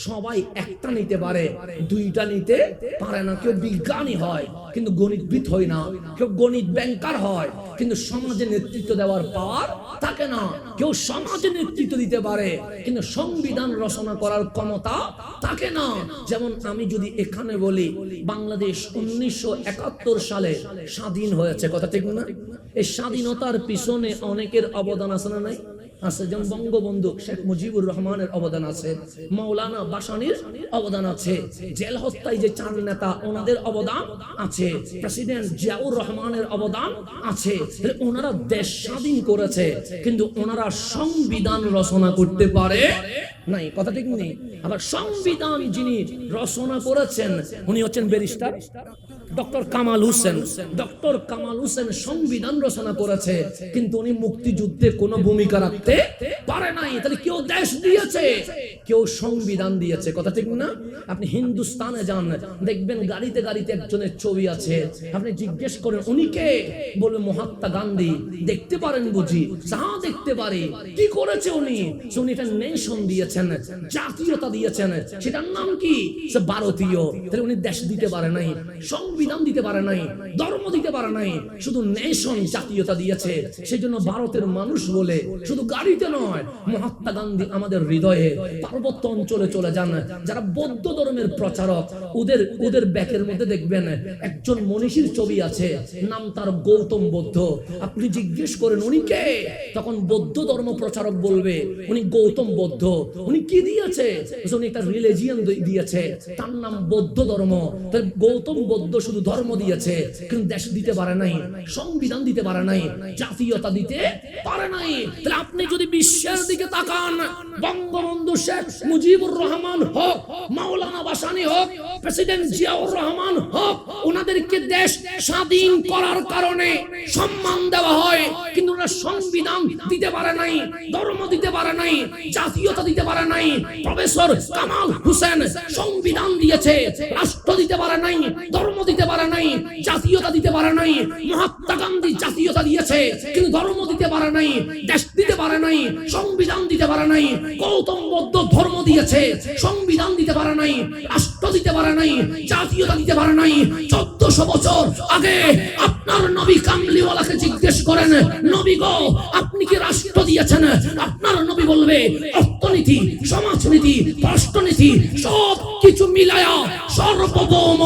সবাই একটা নিতে পারে, 2টা নিতে পারে না। কেউ বিজ্ঞানী হয় কিন্তু গণিতবিদ হয় না, কেউ গণিত ব্যাংকার হয় কিন্তু সমাজে নেতৃত্ব দেওয়ার পাওয়ার থাকে না, কেউ সমাজে নেতৃত্ব দিতে পারে কিন্তু সংবিধান রচনা করার ক্ষমতা থাকে না। যেমন আমি যদি এখানে বলি বাংলাদেশ 1971 সালে স্বাধীন হয়েছে, কথা ঠিক না? এই স্বাধীনতার পিছনে অনেকের অবদান আছে না নাই? আছে। যেমন বঙ্গবন্ধু শেখ মুজিবুর রহমানের অবদান আছে, মাওলানা ভাসানীর অবদান আছে, জেল হত্যায় যে 4 নেতা ওনাদের অবদান আছে, প্রেসিডেন্ট জিয়াউর রহমানের অবদান আছে। ওনারা দেশ স্বাধীন করেছে কিন্তু ওনারা সংবিধান রচনা করতে পারে নাই, কথা ঠিক নেই? আবার সংবিধান যিনি রচনা করেছেন উনি হচ্ছেন barrister doctor Kamal Hossain. Doctor Kamal Hossain সংবিধান রচনা করেছে কিন্তু উনি মুক্তিযুদ্ধে কোনো ভূমিকা রাখতে পারে নাই। তাহলে কেউ দেশ দিয়েছে, কেউ সংবিধান দিয়েছে, কথা ঠিক না? আপনি হিন্দুস্তানে যান, দেখবেন গাড়িতে গাড়িতে একজনের ছবি আছে, আপনি জিজ্ঞেস করেন উনি কে, বলবে মহাত্মা গান্ধী। দেখতে পারেন বুঝি? হ্যাঁ দেখতে পারে। কি করেছে উনি? উনি এটা নেশন দিয়েছেন, জাতীয়তা দিয়েছেন, সেটার নাম কি? সে ভারতীয়। তাহলে উনি দেশ দিতে পারে নাই, সংবিধান দিতে পারে নাই, ধর্ম দিতে পারে নাই, শুধু নেশন জাতীয়তা দিয়েছে। সেই জন্য ভারতের মানুষ বলে শুধু গাড়িতে নয়, মহাত্মা গান্ধী আমাদের হৃদয়ে। পার্বত্য অঞ্চলে চলে যান, যারা বৌদ্ধ ধর্মের প্রচারক, ওদের ব্যাগের মধ্যে দেখবেন একজন মনীষীর ছবি আছে, নাম তার গৌতম বুদ্ধ। আপনি জিজ্ঞেস করেন উনি কে, তখন বৌদ্ধ ধর্ম প্রচারক বলবে উনি গৌতম বুদ্ধ। উনি কি দিয়েছে? উনি একটা রিলিজিয়ন দিয়েছে, তার নাম বৌদ্ধ ধর্ম। গৌতম বুদ্ধ শুধু ধর্ম দিয়েছে কিন্তু দেশ দিতে পারে নাই, সংবিধান দিতে পারে নাই, জাতীয়তা দিতে পারে নাই। তাহলে আপনি যদি বিশ্বের দিকে তাকান, বঙ্গবন্ধু শেখ মুজিবুর রহমান হোক, মাওলানা ভাসানী হোক, প্রেসিডেন্ট জিয়াউর রহমান হোক, ওনাদেরকে দেশ স্বাধীন করার কারণে সম্মান দেওয়া হয় কিন্তু ওরা সংবিধান দিতে পারে নাই, ধর্ম দিতে পারে নাই, জাতীয়তা দিতে পারে নাই। প্রফেসর কামাল হোসেন সংবিধান দিয়েছে, রাষ্ট্র দিতে পারে নাই, ধর্ম দিতে পারে নাই, জাতীয়তা দিতে পারে নাই। মহাত্মা গান্ধী জাতীয়তা দিয়েছে কিন্তু ধর্ম দিতে পারে নাই, দেশ দিতে পারে নাই, সংবিধান দিতে পারে নাই। গৌতম বুদ্ধ ধর্ম দিয়েছে, সংবিধান দিতে পারে নাই, রাষ্ট্র দিতে পারে নাই, জাতীয়তা দিতে পারে নাই। 1400 বছর আগে আপনার নবী কামলিওয়ালাকে জিজ্ঞেস করেন, নবী গো আপনি কি রাষ্ট্র দিয়েছেন? আপনার নবী বলবে অর্থনীতি, সমাজনীতি, রাষ্ট্রনীতি সব কিছু মিলায়া সর্বভৌম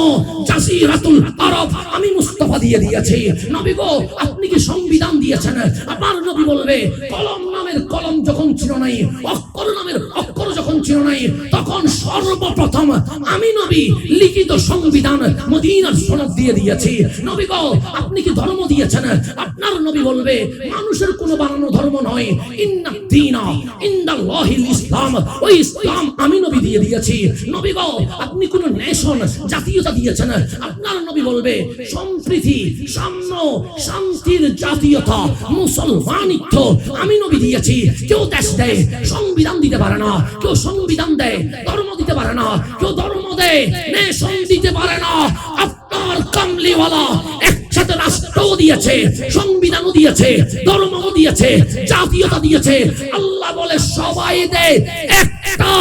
জাসিরাতুল আরব আমি মুস্তাফা দিয়ে দিয়েছি। নবী গো আপনি কি সংবিধান দিয়েছেন? আপনার নবী বলবে কলম নামের কলম যখন ছিল নাই, অক্ষর নামের অক্ষর যখন ছিল নাই, তখন সর্বপ্রথম আমি নবী লিখিত সংবিধান মদিনার সনদ দিয়ে দিয়েছি। নবী গো আপনি কি ধর্ম দিয়েছেন? আপনার নবী বলবে মানুষের কোনো বানানো ধর্ম নয়, ইন্না দীনা ইনদাল্লাহিল ইসলাম, ওই ইসলাম আমি নবী দিয়ে দিয়েছি। নবী গো আপনি কোন নেশন জাতীয়তা দিয়েছেন? আপনার নবী বলবে সম্প্রীতি, সাম্য, শান্তির জাতীয়তা, মুসলমানিত্ব আমি নবী দিয়েছি। কেউ দেশ দেয়, সংবিধান দিতে পারে না, কেউ সংবিধান দেয়, ধর্ম দিতে পারে না, কেউ ধর্ম দেয়, নেশন দিতে পারে না। আপনার কামলিওয়ালা একসাথে রাষ্ট্র দিয়েছে, সংবিধানও দিয়েছে, ধর্মও দিয়েছে, জাতীয়তা দিয়েছে। আল্লাহ বলে সবাই দেয়, একটা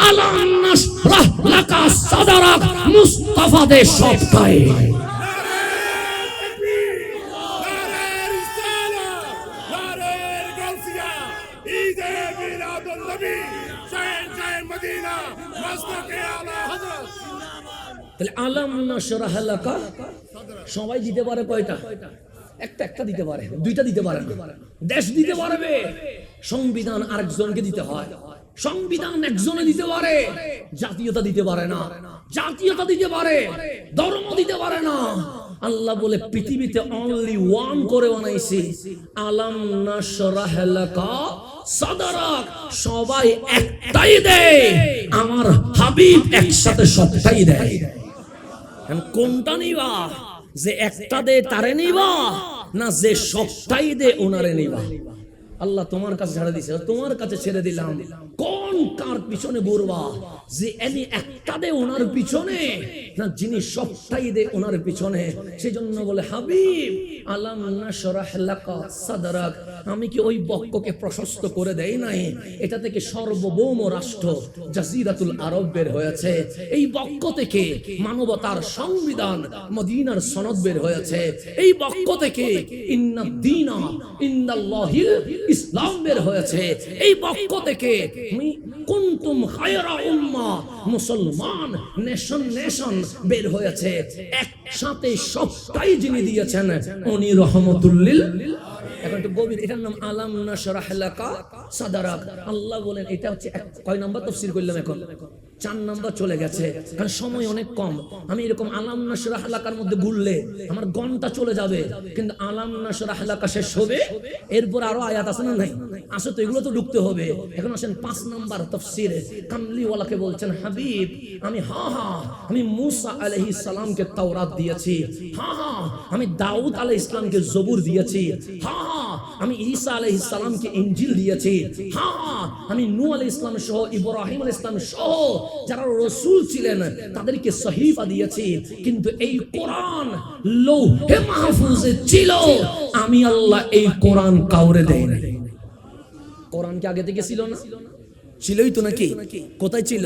আলাম নাশরাহ লাকা সাদরাক মুস্তাফা দে সবটাই। তাহলে আলাম নাশরাহ লাকা সবাই দিতে পারে কয়টা? একটা দিতে পারে, দুইটা দিতে পারে না। দেশ দিতে পারবে, সংবিধান আরেকজনকে দিতে হয়। সংবিধান একজনে দিতে পারে, জাতীয়তা দিতে পারে না। জাতীয়তা দিতে পারে, ধর্ম দিতে পারে না। আল্লাহ বলে পৃথিবীতে অনলি ওয়ান করে বানাইছি, আলাম নাশরাহ লাকা সাদরাক। সবাই একটাই দেয়, আমার হাবিব একসাথে সবটাই দেয়। কোনটা নিবা? যে একটা দে তারে নিবা, না যে সবটাই দে ওনারে নিবা? আল্লাহ তোমার কাছে ছেড়ে দিছে, তোমার কাছে ছেড়ে দিলাম। কোন কার পিছনে ঘুরবা? যে এনি একটা দে ওনার পিছনে, না যিনি সবটাই দে ওনার পিছনে? সেজন্য বলে হাবিব আলাম নাশরাহ লাকা সাদরাক। আমি কি ওই বক্ষকে প্রশস্ত করে দেই নাই? এটা থেকে সার্বভৌম রাষ্ট্র জাজিরাতুল আরব বের হয়েছে। এই বক্ষ থেকে মানবতার সংবিধান মদিনার সনদ বের হয়েছে। এই বক্ষ থেকে ইন্নাদ দীনা ইনদাল্লাহিল ইসলাম বের হয়েছে। এই বক্ষ থেকে কুনতুম খায়রা উম্মাহ, মুসলমান নেশন বের হয়েছে। একসাথে সবটাই যিনি দিয়েছেন উনি রহমতুল লিল। এখন একটু গভীর, এটার নাম আলাম নাশরাহ লাকা সাদরাক। আল্লাহ বলেন এটা হচ্ছে কয় নাম্বার তাফসীর করলাম? এখন 4 নাম্বার চলে গেছে, কারণ সময় অনেক কম। আমি এরকম আলাম নাশরাহ লাকার মধ্যে ঘুরলে আমার ঘন্টা চলে যাবে, কিন্তু আলাম নাশরাহ লাকা শেষ হবে, এরপর আরো আয়াত আছে না নাই? আসে তো, এগুলো তো ঢুকতে হবে। এখন আসেন 5 নাম্বার তাফসীরে। কামলিওয়ালাকে বলছেন, হাবিব আমি মূসা আলাইহিস সালামকে তাওরাত দিয়েছি, আমি দাউদ আলাইহিস সালামকে জবুর দিয়েছি, আমি ঈসা আলাইহিস সালামকে ইনজিল দিয়েছি, আমি নূহ আলাইহিস সালাম সহ ইব্রাহিম আলাইহিস সালাম সহ যারা রাসূল ছিলেন তাদেরকে সহিফা দিয়েছি। কিন্তু এই কোরআন লৌহে মাহফুজে ছিল, আমি আল্লাহ এই কোরআন কাউরে দেই না। কোরআন কি আগে থেকে ছিল না? ছিলই তো নাকি? কোথায় ছিল?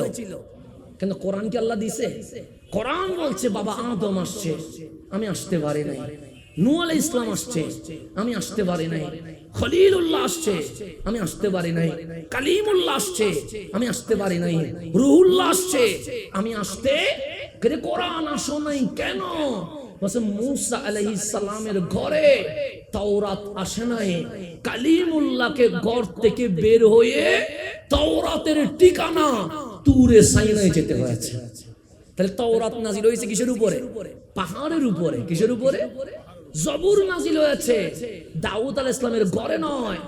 কিন্তু কোরআন কি আল্লাহ দিছে? কোরআন বলছে বাবা আদম আসছে, আমি আসতে পারি নাই। নূহ আলাইহিস সালাম আসছে, আমি আসতে পারি নাই। খলিলুল্লাহ আসছে, আমি আসতে পারি নাই। কালিমুল্লাহ আসছে, আমি আসতে পারি নাই। রুহুল্লাহ আসছে, আমি আসতে। কিন্তু কোরআন আসো নাই কেন? বলছে মূসা আলাইহিস সালামের ঘরে তাওরাত আসে নাই। কালিমুল্লাহকে ঘর থেকে বের হয়ে তাওরাতের ঠিকানা তুরে সাইনায় যেতে হয়েছে। তাহলে তাওরাত নাজিল হয়েছে কিসের উপরে? পাহাড়ের উপরে। কিসের উপরে? জবুর নাজিল হয়েছে দাউদ আলাইহিস সালামের ঘরে নয়,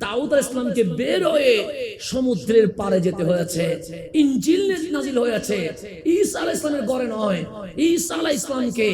দাউদ আলাইহিস সালামকে বের হয়ে সমুদ্রের পারে যেতে হয়েছে। ইনজিল নাজিল হয়েছে ঈসা আলাইহিস সালামের ঘরে নয়, ঈসা আলাইহিস সালামকে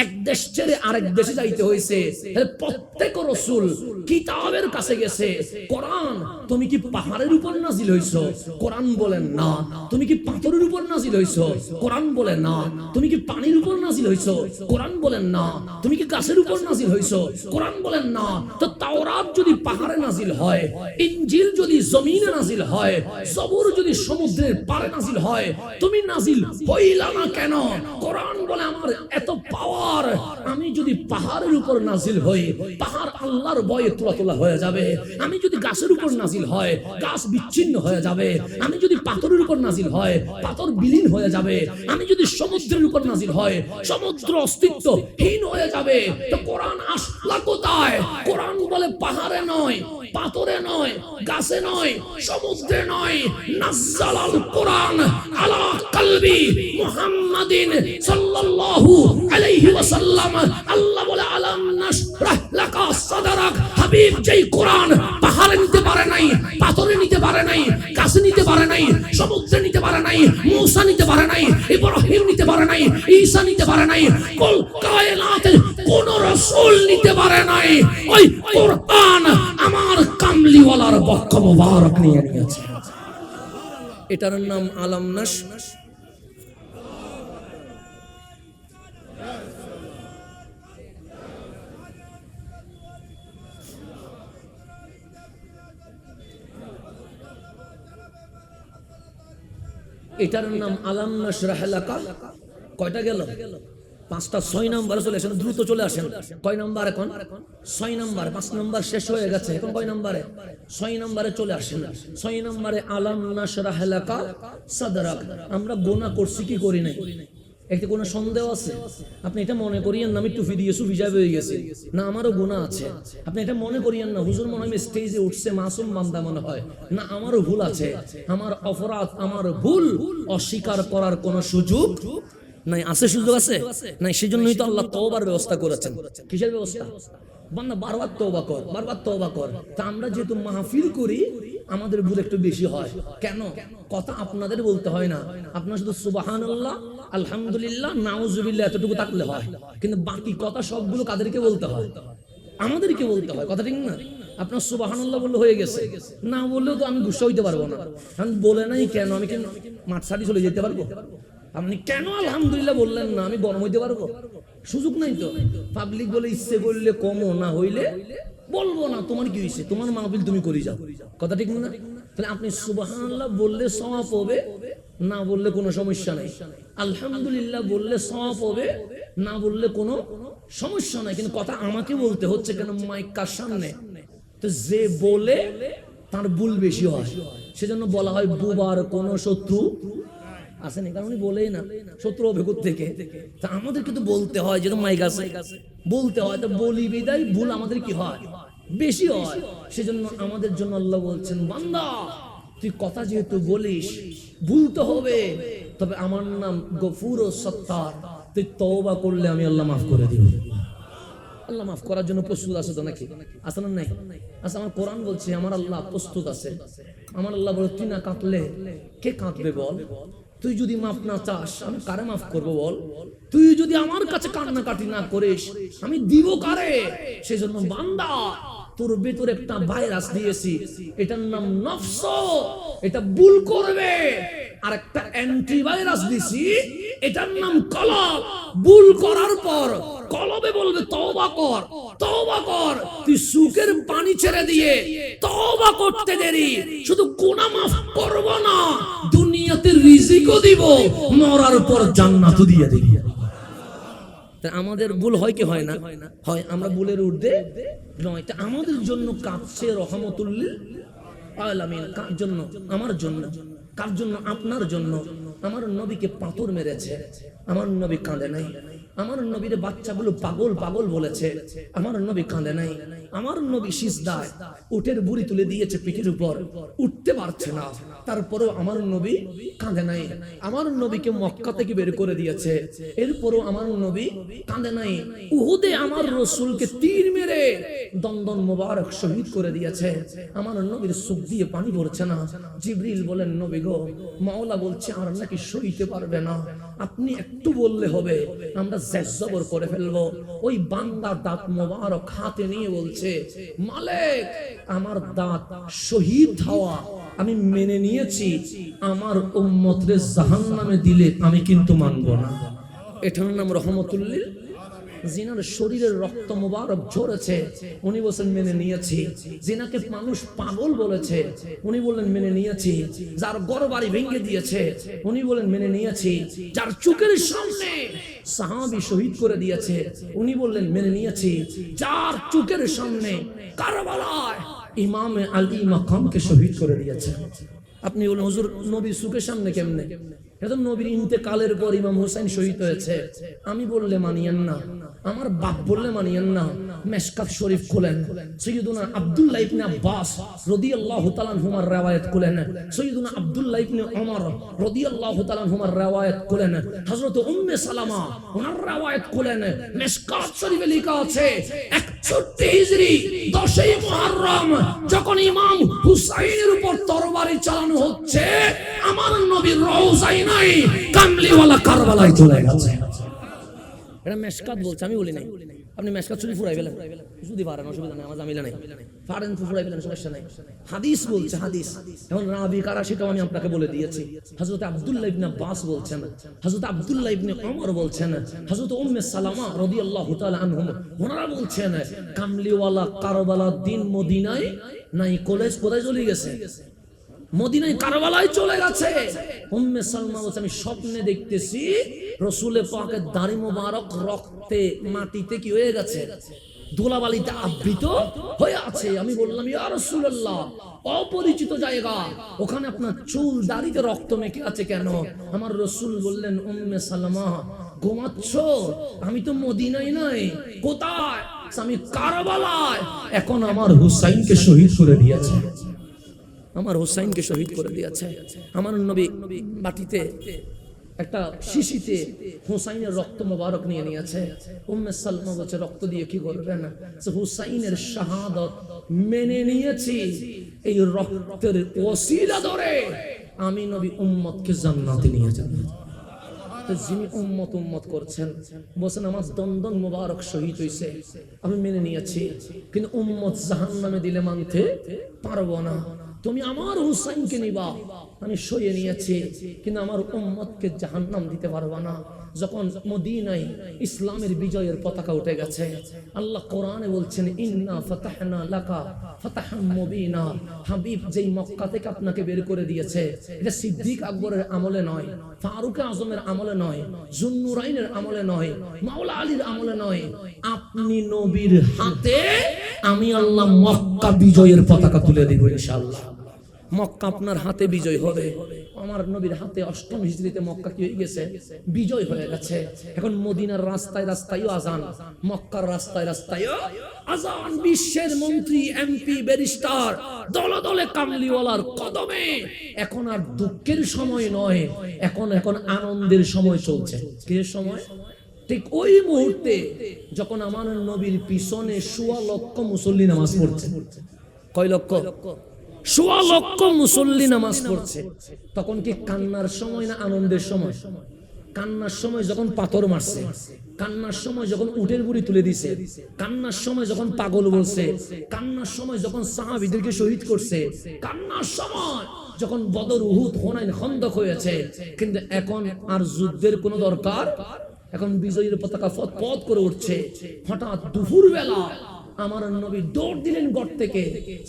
এক দেশ ছেড়ে আরেক দেশে যাইতে হয়েছে। তাহলে প্রত্যেক রাসূল কিতাবের কাছে গেছে। কোরআন তুমি কি পাহাড়ের উপর নাজিল হইছো? কোরআন বলেন না। তুমি কি পাথরের উপর নাজিল হইছো? কোরআন বলেন না। তুমি কি পানির উপর নাজিল হইছো? কোরআন বলেন না। তুমি কি গাছের উপর নাজিল হইছো? কোরআন বলেন না। তো তাওরাত যদি পাহাড়ে নাজিল হয়, ইনজিল যদি জমিনে নাজিল হয়, জবুর যদি সমুদ্রের পারে নাজিল হয়, তুমি নাজিল হইলা না কেন? কোরআন বলে আমার এত পাওয়ার, আমি যদি পাহাড়ের উপর নাজিল হই, পাহাড় আল্লাহর ভয়ে তোলা হয়ে যাবে। আমি যদি গাছের উপর নাজিল হয়, গাছ বিচ্ছিন্ন হয়ে যাবে। আমি যদি পাথরের উপর নাজিল হয়, পাথর বিলীন হয়ে যাবে। আমি যদি সমুদ্রের উপর নাজিল হয়, সমুদ্র অস্তিত্বহীন হয়ে যাবে। তো কোরআন আসলা কোথায়? কোরআন বলে পাহাড়ে নয়, পাথরে নয়, গাছে নয়, সমুদ্রে নয়। নাযালাল কোরআন আলা কলবি মুহাম্মাদিন সাল্লাল্লাহু আলাইহি ওয়াসাল্লাম। আল্লাহ বলে আলাম নাশরাহ লাকা সাদরাক। হাবিব যেই কোরআন পাহাড়ে নিতে পারে নাই, পাথরে নিতে পারে নাই, গাছে নিতে পারে নাই, সমুদ্রে নিতে পারে নাই, মূসা নিতে পারে নাই, ইব্রাহিম নিতে পারে নাই, ঈসা নিতে পারে নাই, কুল কায়নাতে কোন রাসূল নিতে পারে নাই, ওই কোরআন আমার কামলিওয়ালার বক্ষ মোবারক নিয়ে নিয়েছে। এটার নাম আলাম নাশরাহ। এটার নাম আলাম নাশরাহ লাকা। কয়টা গেল? 5টা। 6 নাম্বার চলে আসেন, দ্রুত চলে আসেন। কয় নাম্বার এখন? 6 নাম্বার। 5 নাম্বার শেষ হয়ে গেছে, এখন কয় নাম্বারে? 6 নাম্বারে চলে আসেন। 6 নাম্বারে আলাম নাশরাহ লাকা সাদরাক। আমরা গুনাহ করছি কি করি নাই? এতে কোনো সন্দেহ আছে? আপনি এটা মনে করিয়েন না আমি টুপি দিয়ে সুফি সাহেব হয়ে গেছি, না আমারও গুনাহ আছে। আপনি এটা মনে করিয়েন না হুজুর মনে হয় স্টেজে উঠছে মাসুম বান্দা মনে হয়, না আমারও ভুল আছে, আমার অপরাধ, আমার ভুল অস্বীকার করার কোনো সুযোগ নাই। আছে সুযোগ আছে? নাই। সেজন্যই তো আল্লাহ তওবার ব্যবস্থা করেছেন। কিসের ব্যবস্থা? বান্দা বারবার তওবা কর, বারবার তওবা কর। তা আমরা যেহেতু মাহফিল করি আমাদের ভুল একটু বেশি হয়। কেন? কথা আপনাদের বলতে হয় না, আপনার শুধু সুবহানাল্লাহ, আলহামদুলিল্লাহ, নাউজুবিল্লাহ এতটুকু থাকলে হয়। কিন্তু বাকি কথা সবগুলো কাদেরকে বলতে হয়? আমাদেরকে বলতে হয়। কথা ঠিক না? আপনার সুবহানাল্লাহ বললে হয়ে গেছে, না বললেও তো আমি গুসা হইতে পারবো না। আমি বলে নাই কেন? আমি কেন মাঠ ছাড়ি চলে যেতে পারবো? আপনি কেন আলহামদুলিল্লাহ বললেন না? আমি গরম হইতে পারবো? সুযোগ নাই তো। পাবলিক বলে ইচ্ছে করলে কমও, না হইলে বলবো না। তোমার কি হয়েছে? তোমার মাহফিল তুমি করে যাও। কথা ঠিক না? তাহলে আপনি সুবহানাল্লাহ বললে সওয়াব হবে, না বললে কোনো সমস্যা নাই। আলহামদুলিল্লাহ বললে সওয়াব হবে, না বললে কোনো সমস্যা নাই। কিন্তু কথা আমাকে বলতে হচ্ছে কেন? মাইক কার সামনে? তো যে বলে তার ভুল বেশি হয়। সেজন্য বলা হয় বুবার কোনো শত্রু আসেনি, কারণ উনি বলেই না, শত্রু হবে থেকে। তা আমাদেরকে তো বলতে হয়, যেরকম মাইক আছে বলতে হয়। তো বলি বিদায় ভুল আমাদের কি হয়? বেশি হয়। সেজন্য আমাদের জন্য আল্লাহ বলছেন, বান্দা তুই কথা যেহেতু বলিস ভুল তো হবে, তবে আমার নাম গফুর ও সত্তার, তুই তওবা করলে আমি আল্লাহ মাফ করে দিব। আল্লাহ মাফ করার জন্য প্রস্তুত আছে তো নাকি? আছে না নাই? আচ্ছা, আমার কোরআন বলছে আমার আল্লাহ প্রস্তুত আছে। আমার আল্লাহ বলে তুই না কাঁদলে কে কাঁদবে বল? তুই যদি মাফ না চাস আমি কারে মাফ করবো বল? তুই যদি আমার কাছে কান্নাকাটি না করিস আমি দিব কারে? সেজন্য বান্দা তোর ভেতর একটা ভাইরাস দিয়েছি, এটার নাম নফস, এটা ভুল করবে। আর একটা অ্যান্টিভাইরাস দিছি, এটার নাম কলব। ভুল করার পর কলবে বলবে তওবা কর, তওবা কর। তুই সুখের পানি ছেড়ে দিয়ে তওবা করতে দেরি। শুধু গুনাহ মাফ করব না, দুনিয়াতে রিজিকও দিব, মরার পর জান্নাতও দিয়ে দিব। আমাদের ভুল হয় কি হয় না? হয়। আমরা ভুলের ঊর্ধ্বে নয়। তা আমাদের জন্য কাঁদছে রহমতুল লিল আলামিন। কার জন্য? আমার জন্য। কার জন্য? আপনার জন্য। আমার নবীকে পাথর মেরেছে, আমার নবী কাঁদে নাই। আমার নবীর বাচ্চাগুলো পাগল পাগল বলেছে, আমার নবী কাঁদে নাই। আমার নবী সিজদায় উটের বুড়ি তুলে দিয়েছে পিঠের উপর, উঠতে পারছে না, তারপরেও আমার নবী কাঁদে নাই। আমার নবীকে মক্কা থেকে বের করে দিয়েছে, এরপরও আমার নবী কাঁদে নাই। উহুদে আমার রাসূলকে তীর মেরে দন্দন মোবারক শহীদ করে দিয়েছে, আমার নবীর চোখ দিয়ে পানি পড়ছে না। জিবরিল বলেন, নবী গো, মাওলা বলছে আর নাকি সইতে পারবে না, আপনি একটু বললে হবে, আমরা জবর করে ফেলবো। ওই বান্দা দাঁত মোবারক হাতে নিয়ে বলছে, মালিক আমার দাঁত শহীদ হওয়া আমি মেনে নিয়েছি, আমার উম্মতরে জাহান্নামে দিলে আমি কিন্তু মানব না। এটার নাম রহমতুল লিল। জিনার শরীরের রক্ত মোবারক ঝরেছে, উনি বলেন মেনে নিয়েছি। জিনাকে মানুষ পাগল বলেছে, উনি বললেন মেনে নিয়েছি। যার ঘরবাড়ি ভেঙে দিয়েছে, উনি বলেন মেনে নিয়েছি। যার চোখের সামনে সাহাবী শহীদ করে দিয়েছে, উনি বললেন মেনে নিয়েছি। যার চোখের সামনে কারবালায় ইমামে আলী মাকামকে শহীদ করে দিয়েছে। আপনি বলেন হুজুর নবী চোখের সামনে কেমনে? এটা তো নবীর ইন্তেকালের পর ইমাম হোসেন শহীদ হয়েছে। আমি বললে মানিয়েন না, আমার বাপ বললে মানিয়েন না। মিশকাত শরীফ খুলেন, সাইয়্যিদুনা আব্দুল্লাহ ইবনে আব্বাস রাদিয়াল্লাহু তাআলা আনহুমার riwayat খুলেন, সাইয়্যিদুনা আব্দুল্লাহ ইবনে ওমর রাদিয়াল্লাহু তাআলা আনহুমার riwayat খুলেন, হযরত উম্মে সালামা ওনার riwayat খুলেন। মিশকাত শরীফে লেখা আছে 61 হিজরি 10ই মুহররম যখন ইমাম হুসাইনের উপর তরবারি চালানো হচ্ছে, আমার নবীর রওজায় নাই, কামলিওয়ালা কারবালায় চলে গেছে। এটা মিশকাত বলছে, আমি বলি নাই। আপনি মিশকাত শরীফ ফুরাই ফেলেন, যদি পারেন অসুবিধা নাই, আমার জামিলা নাই, পারেন ফুরাই ফেলেন, সমস্যা নাই। হাদিস বলছে, হাদিস এখন রাবি কারা সেটাও আমি আপনাকে বলে দিয়েছি। হযরত আব্দুল্লাহ ইবনে আব্বাস বলছেন, হযরত আব্দুল্লাহ ইবনে ওমর বলছেন, হযরত উম্মে সালামা রাদিয়াল্লাহু তাআলা আনহুম ওনারা বলছেন, কামলিওয়ালা কারবালার দিন মদিনায় নাই, কলেজ কোথায় চলে গেছে? মদিনায় কারবালায় চলে গেছে। উম্মে সালমা বলছে আমি স্বপ্নে দেখতেছি রাসূলের পাকের দাড়ি মোবারক রক্তে মাটিতে কি হয়ে গেছে, ধুলাবালিতে আবৃত হয়ে আছে। আমি বললাম ইয়া রাসূলুল্লাহ, অপরিচিত জায়গা, ওখানে আপনার চুল দাড়িতে রক্ত মেখে আছে কেন? আমার রাসূল বললেন উম্মে সালমা ঘুমাচ্ছ? আমি তো মদিনায় নাই। কোথায়? আমি কারবালায়। এখন আমার হুসাইনকে শহীদ করে দিয়েছে, আমার হুসাইনকে শহীদ করে দিয়েছে। আমার নবী বাটিতে একটা শিশিতে হুসাইনের রক্ত মোবারক নিয়ে নিয়েছে। উম্মে সালমা বলছে রক্ত দিয়ে কি করবেন? হুসাইনের শাহাদাত মেনে নিয়েছি, এই রক্তের ওসিলা ধরে আমি নবী উম্মতকে জান্নাতে নিয়ে যাব। যিনি উম্মত উম্মত করছেন বলছেন আমার দন্দন মোবারক শহীদ হইছে, আমি মেনে নিয়েছি, কিন্তু উম্মত জাহান্নামে দিলে মানতে পারবো না। তুমি আমার হুসাইনকে নিবা, আমি সইয়ে নিয়েছি, কিন্তু আমার উম্মতকে জাহান্নাম দিতে পারবা না। যখন মদিনায় ইসলামের বিজয়ের পতাকা উঠে গেছে, আল্লাহ কোরআনে বলছেন ইন্না ফাতাহনা লাকা ফাতাহাম মুবিনা। হাবিব যেই মক্কা থেকে আপনাকে বের করে দিয়েছে, এটা সিদ্দিক আকবরের আমলে নয়, ফারুক আজমের আমলে নয়, জুন্নুরাইনের আমলে নয়, মাওলা আলীর আমলে নয়, আপনি নবীর হাতে আমি আল্লাহ মক্কা বিজয়ের পতাকা তুলে দিব ইনশাআল্লাহ। মক্কা আপনার হাতে বিজয় হবে। আমার নবীর হাতে ৮ম হিজরিতে মক্কা কি হয়ে গেছে, বিজয় হয়ে গেছে। এখন মদিনার রাস্তায় রাস্তায়ও আজান, মক্কার রাস্তায় রাস্তায়ও আজান। বিশ্বের মন্ত্রী, এমপি, ব্যারিস্টার দলে দলে কামলিওয়ালার কদমে। এখন আর দুঃখের সময় নয়, এখন আনন্দের সময় চলছে। কি সময়? ঠিক ওই মুহূর্তে যখন আমার নবীর পিছনে ১৬ লক্ষ মুসল্লি নামাজ পড়ছে। কয় লক্ষ? ১৬ লক্ষ মুসল্লি নামাজ পড়ছে। তখন কি কান্নার সময় না আনন্দের সময়? কান্নার সময় যখন পাথর মারছে, কান্নার সময় যখন উটের বুড়ি তুলে দিছে, কান্নার সময় যখন পাগল বলছে, কান্নার সময় যখন সাহাবীদেরকে শহীদ করছে, কান্নার সময় যখন বদর, উহুদ, হুনাইন, খন্দক হয়েছে। কিন্তু এখন আর যুদ্ধের কোনো দরকার, এখন বিজয়ের পতাকা পথ করে উঠছে। হঠাৎ দুপুর বেলা আমার নবী দৌড় দিলেন ঘর থেকে।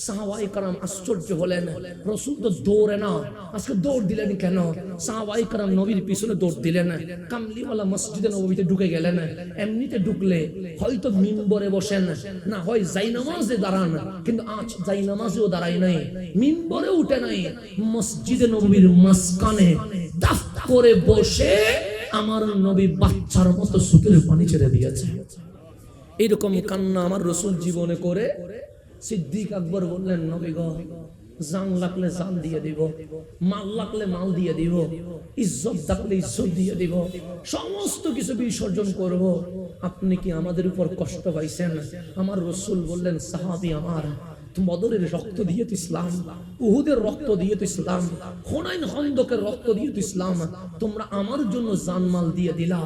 সাহাবায়ে কেরাম আশ্চর্য হলেন, রাসূল তো দৌড়ে না, আজকে দৌড় দিলেন কেন? সাহাবায়ে কেরাম নবীর পিছনে দৌড় দিলেন। কামলিওয়ালা মসজিদে নববীতে ঢুকে গেলেন। এমনিতে ঢুকলে হয়তো মিম্বরে বসেন, না হয় জায়নামাজে দাঁড়ান, কিন্তু আজ জায়নামাজেও দাঁড়ায় নাই, মিম্বরে উঠে নাই, মসজিদে নববীর মাঝখানে দাফ করে বসে আমার নবী বাচ্চার মতো চোখের পানি ছেড়ে দিয়েছে। এইরকম কান্না আমার রাসূল জীবনে করে। সিদ্দিক আকবর বললেন নবী গো, জান লাগলে জান দিয়ে দিব, মাল লাগলে মাল দিয়ে দিব, ইজ্জত থাকলে ইজ্জত দিয়ে দিব, সমস্ত কিছু বিসর্জন করব। আপনি কি আমাদের উপর কষ্ট পাইছেন? আমার রাসূল বললেন সাহাবী আমার, বদরের রক্ত দিয়ে তো ইসলাম, উহুদের রক্ত দিয়ে তো ইসলাম, হুনাইন খন্দকের রক্ত দিয়ে তো ইসলাম, তোমরা আমার জন্য জানমাল দিয়ে দিলা।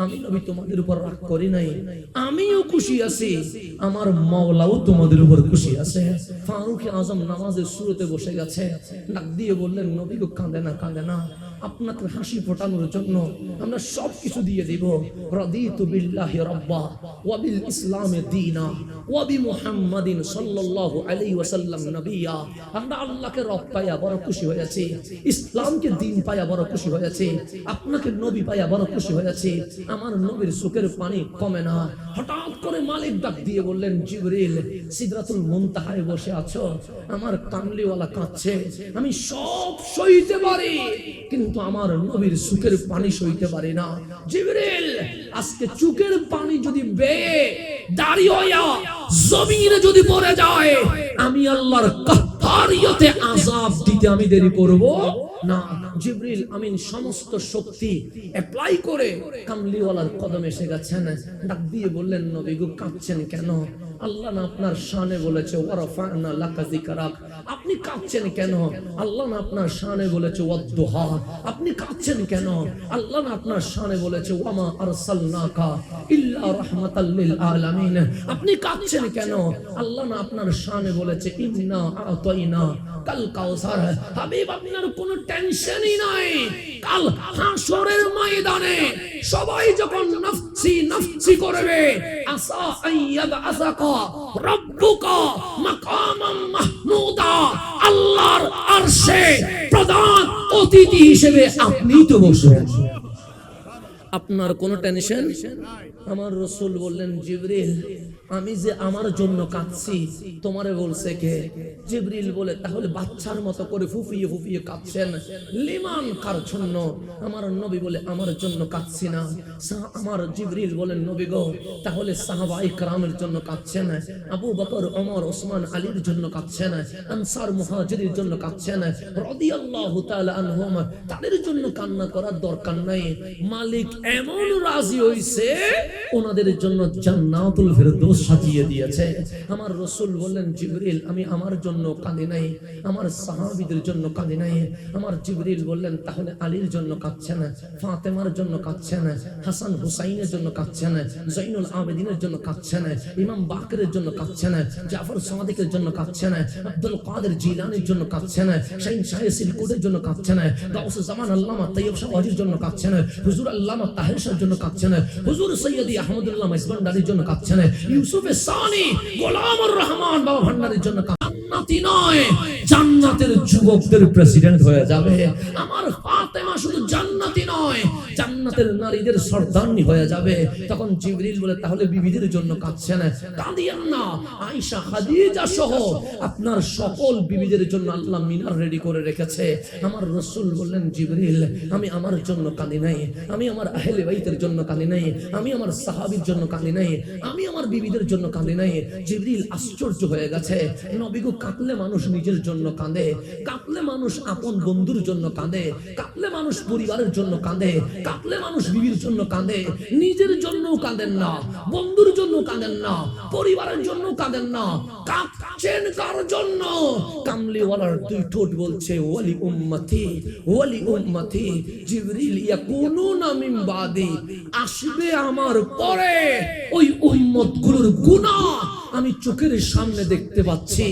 আমি নবী তোমাদের উপর রাগ করি নাই, আমিও খুশি আছি, আমার মাওলাও তোমাদের উপর খুশি আছে। ফারুক আজম নামাজের শুরুতে বসে গেছে, ডাক দিয়ে বললেন নবী গো, কাঁদে না, কাঁদে না, আপনাকে হাসি ফোটানোর জন্য আমরা সবকিছু দিয়ে দিব। রাদিতু বিল্লাহি রাব্বা ওয়া বিল ইসলামে দীনা ওয়া বি মুহাম্মাদিন সাল্লাল্লাহু আলাইহি ওয়াসাল্লাম নবিয়া। আমরা আল্লাহকে রব পাইয়া বড় খুশি হয়েছি, ইসলামকে দ্বীন পাইয়া বড় খুশি হয়েছি, আপনাকে নবী পাইয়া বড় খুশি হয়েছি। আমার নবীর চোখের পানি কমে না। হঠাৎ করে মালিক ডাক দিয়ে বললেন জিবরিল, সিদরাতুল মুনতাহায় বসে আছো, আমার কামলিওয়ালা কাঁদছে, আমি সব সইতে পারি, কিন্তু আমার নবীর চোখের পানি সইতে পারি না। জিবরিল, আজকে চোখের পানি যদি বেয়ে দাঁড়িয়ে জমিনে যদি পড়ে যায়, আমি আল্লাহর কাহ্হারিয়তে আযাব দিতে আমি দেরি করব না। জিবরিল আমিন সমস্ত শক্তি অ্যাপ্লাই করে কামলিওয়ালার কদমে এসে গেছেন। ডাক দিয়ে বললেন নবী গো, কাঁদছেন কেন? আল্লাহ না আপনার শানে বলেছে ওয়ারাফা'না লাকা যিকরাক, আপনি কাঁদছেন কেন? আল্লাহ না আপনার শানে বলেছে ওয়াদ্দুহা, আপনি কাঁদছেন কেন? আল্লাহ না আপনার শানে বলেছে ওয়ামা আরসালনাকা ইল্লা রাহমাতাল লিল আলামিন, আপনি কাঁদছেন কেন? আল্লাহ না আপনার শানে বলেছে ইন্না আতাইনা কাল কাউসার। হাবিব, আপনার কোনো টেনশনই নাই। কাল হাশরের ময়দানে সবাই যখন নফসি নফসি করবে, আসা আইয়াবআসাকা রাব্বুকা মাকামাম মাহমুদা, আল্লাহর আরশে প্রধান অতিথি হিসেবে আপনিই তো বসবেন। আপনার কোনো টেনশন। আমার রাসূল বললেন, জিবরিল আমি যে আমার জন্য কাঁদছি তোমারে বলছে কে? জিবরিল বলে, তাহলে বাচ্চার মতো করে ফুফিয়ে ফুফিয়ে কাঁদছেন, লিমান কার জন্য? আমার নবী বলে, আমার জন্য কাঁদছি না। আমার জিবরিল বলেন, নবী গো তাহলে সাহাবায়ে কেরামের জন্য কাঁদছেন, আবু বকর ওমর ওসমান আলীর জন্য কাঁদছেন, আনসার মুহাজিরের জন্য কাঁদছেন রাদিয়াল্লাহু তাআলা আনহুম, তাদের জন্য কান্না করার দরকার নাই। মালিক এমন রাজি হইছে ওনাদের জন্য জান্নাতুল ফেরদৌস সাজিয়ে দিয়েছে। আমার রাসূল বললেন, জিবরিল আমি আমার জন্য কাঁদি নাই, আমার সাহাবীদের জন্য কাঁদি নাই। আমার জিবরিল বললেন, তাহলে আলীর জন্য কাঁদছেন, ফাতেমার জন্য কাঁদছেন, হাসান হুসাইনের জন্য কাঁদছেন, জৈনুল আবেদিনের জন্য কাঁদছেন, ইমাম বাকরের জন্য কাঁদছেন, জাফর সাদিকের জন্য কাঁদছেন, আব্দুল কাদের জিলানীর জন্য কাঁদছেন, শাইন শাহে সিলকুটের জন্য কাঁদছেন, গাউসুজ জামান আল্লামা তাইয়্যিব শাহওয়াজির জন্য কাঁদছেন, হুজুর আল্লামা তাহের শাহর জন্য কাঁদছেন, হুজুর সৈয়দি আহমদুল্লাহ মাইজবান্ডারির জন্য কাঁদছেন, ইউসুফে সানি গোলামুর রহমান বাবা ভান্ডারির জন্য জান্নাতি নয়, জান্নাতের যুবকদের প্রেসিডেন্ট হয়ে যাবে। আমার ফাতেমা শুধু জান্নাতি নয়, জান্নাতের নারীদের সর্দারনি হয়ে যাবে। তখন জিবরিল বলে, তাহলে বিবিদের জন্য কাঁদছেন, কাঁদিয়েন না, আয়েশা খাদিজা সহ আপনার সকল বিবিদের জন্য আল্লাহ মিনার রেডি করে রেখেছে। আমার রাসূল বললেন, জিবরিল আমি আমার জন্য কাঁদি নাই, আমি আমার আহলে বাইতের জন্য কাঁদি নাই, আমি আমার সাহাবীর জন্য কাঁদি নাই, আমি আমার বিবিদের জন্য কাঁদি নাই। জিবরিল আশ্চর্য হয়ে গেছে, নবী গো কাঁদলে মানুষ নিজের জন্য কাঁদে, কাঁদলে মানুষ আপন বন্ধুর জন্য কাঁদে, কাঁদলে মানুষ পরিবারের জন্য কাঁদে, কাঁদলে মানুষ বিবির জন্য কাঁদে, নিজের জন্যও কাঁদেন না, বন্ধুর জন্য কাঁদেন না, পরিবারের জন্য কাঁদেন না, কাঁদছেন কার জন্য? কামলিওয়ালার দুই ঠোঁট বলছে ওয়ালি উম্মতি, ওয়ালি উম্মতি। জিবরিল ইয়াকুনুনা মিন বাদি, আসবে আমার পরে ওই উম্মতগুলোর গুনাহ আমি চোখের সামনে দেখতে পাচ্ছি।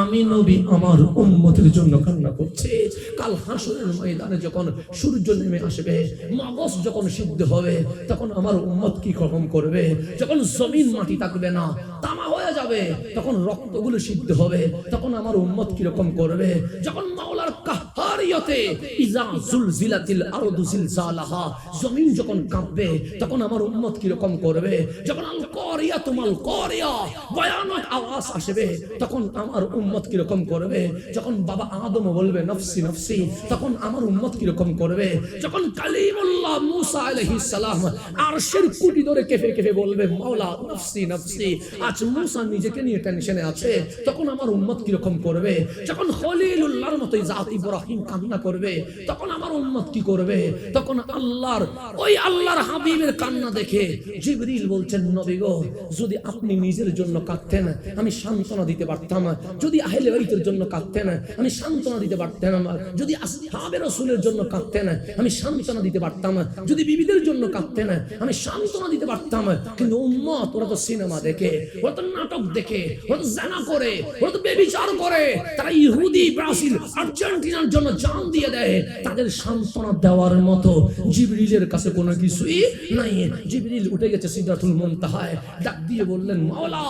আমি নবী আমার উম্মতের জন্য কান্না করছি। কাল হাসরের ময়দানে যখন সূর্য নেমে আসবে, মগজ যখন সিদ্ধ হবে, তখন আমার উম্মত কি রকম করবে? যখন জমিন মাটি থাকবে না, তামা হয়ে যাবে, তখন রক্তগুলো সিদ্ধ হবে, তখন আমার উম্মত কি রকম করবে? যখন মাওলার কাহ্হারিয়তে ইজা জুলজিলাতিল আরদু জিলজালাহা, জমিন যখন কাঁপবে, তখন আমার উম্মত কি রকম করবে? যখন আল কারিয়া তুমাল কারিয়া ভয়ানক আওয়াজ আসবে, তখন আমার উম্মত কি রকম করবে? যখন বাবা আদম বলবে নফসি নফসি, তখন আমার উম্মত কি রকম করবে? যখন কালিমুল্লাহ মুসা আলাইহিস সালাম আরশের কুটি ধরে কেঁপে কেঁপে বলবে মাওলা নফসি নফসি, আজ মুসা নিজেকে নিয়ে টেনশনে আছে, তখন আমার উম্মত কি রকম করবে? যখন খলিলুল্লাহর মতো জাত ইব্রাহিম কান্না করবে, তখন আমার উম্মত কি করবে? তখন আল্লাহর হাবিবের কান্না দেখে জিবরিল বলছেন, নবী গো যদি আপনি নিজের জন্য কাঁদতেন আমি সান্ত্বনা দিতে পারতাম, যদি আহলে বাইতের জন্য কাঁদতেন আমি সান্ত্বনা দিতে পারতাম, যদি আসহাবে রাসূলের জন্য কাঁদতেন আমি সান্ত্বনা দিতে পারতাম, যদি বিবিদের জন্য কাঁদতেন আমি সান্ত্বনা দিতে পারতাম। কিন্তু উম্মত ওরা তো সিনেমা দেখে, ওরা তো নাটক দেখে, ওরা তো জানা করে, ওরা তো ব্যভিচার করে, তারা ইহুদি ব্রাজিল আর্জেন্টিনার জন্য জান দিয়ে দেয়। তাদের সান্ত্বনা দেওয়ার মতো জিবরিলের কাছে কোনো কিছুই নাই। জিবরিল উঠে গেছে সিদরাতুল মুনতাহায়, ডাক দিয়ে বললেন, মাওলা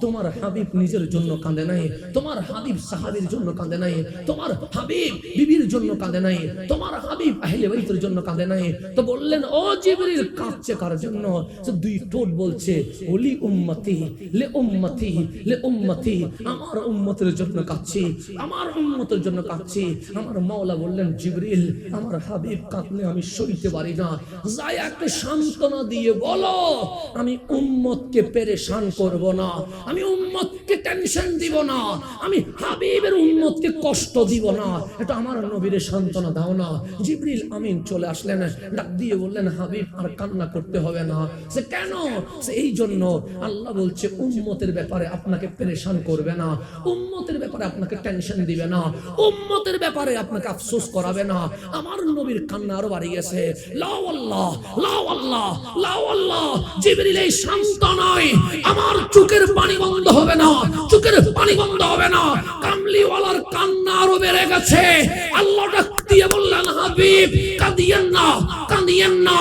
তোমার হাবিব নিজের জন্য কাঁদে নাই, তোমার হাবিব সাহাবীর জন্য কাঁদে নাই, তোমার হাবিব বিবির জন্য কাঁদে নাই, তোমার হাবিব আহলে বাইতের জন্য কাঁদে নাই। তো বললেন, ও জিবরিল কাঁদছে কার জন্য? সে দুই ঠোঁট বলছে ওলি উম্মতি লে উম্মতি লে উম্মতি, আমার উম্মতের জন্য কাঁদছি, আমার উম্মতের জন্য কাঁদছি। আমার মাওলা বললেন, জিবরিল আমার হাবিব কাঁদলে আমি সইতে পারি না, যাই একটা সান্ত্বনা দিয়ে বলো আমি উম্মতকে পেরেশান করব না, আমি উম্মতকে টেনশন দিব না, আমি হাবিবের উম্মতকে কষ্ট দিব না, এটা আমার নবীর সান্ত্বনা দাও না। জিবরিল আমিন চলে আসলেন, ডাক দিয়ে বললেন, হাবিব আর কান্না করতে হবে না। সে কেন? সে এই জন্য আল্লাহ বলছে উম্মতের ব্যাপারে আপনাকে পেরেশান করবে না, উম্মতের ব্যাপারে আপনাকে টেনশন দিবে না, উম্মতের ব্যাপারে আপনাকে আফসোস করাবে না। আমার নবীর কান্না আরো বাড়ি গেছে। লা আল্লাহ লা আল্লাহ লা আল্লাহ। জিবরিল এই সান্ত্বনায় আমার চোখের পানি বন্ধ হবে না, চোখের পানি বন্ধ হবে না। কামলিওয়ালার কান্না আরো বেড়ে গেছে। আল্লাহ ডাক দিয়ে বললেন, হাবিব কাঁদিয়েন না, কাঁদিয়েন না,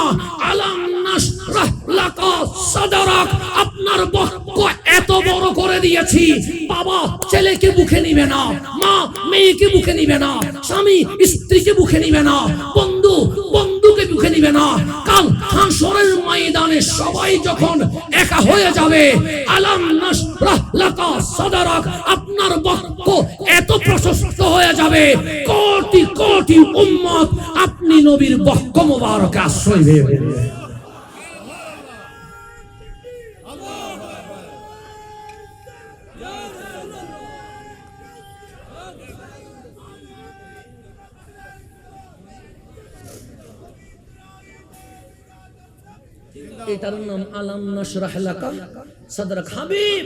আলাম নাশরাহ লাকা সাদরাক, আপনার বক্ষ এত বড় করে দিয়েছি, বাবা ছেলেকে বুকে নিবে না, মা মেয়েকে বুকে নিবে না, স্বামী স্ত্রীকে বুকে নিবে না, বন্ধু বন্ধুকে বুকে নিবে না। কাল হাসরের ময়দানে সবাই যখন একা হয়ে যাবে, আলাম নাশরাহ লাকা সাদরাক, আপনার বক্ষ এত প্রশস্ত হয়ে যাবে, কোটি কোটি উম্মত আপনি নবীর বক্ষ মোবারকে আশ্রয় দেবে। এটার নাম আলাম নাশরাহ লাকা সাদরাক। হাবিব,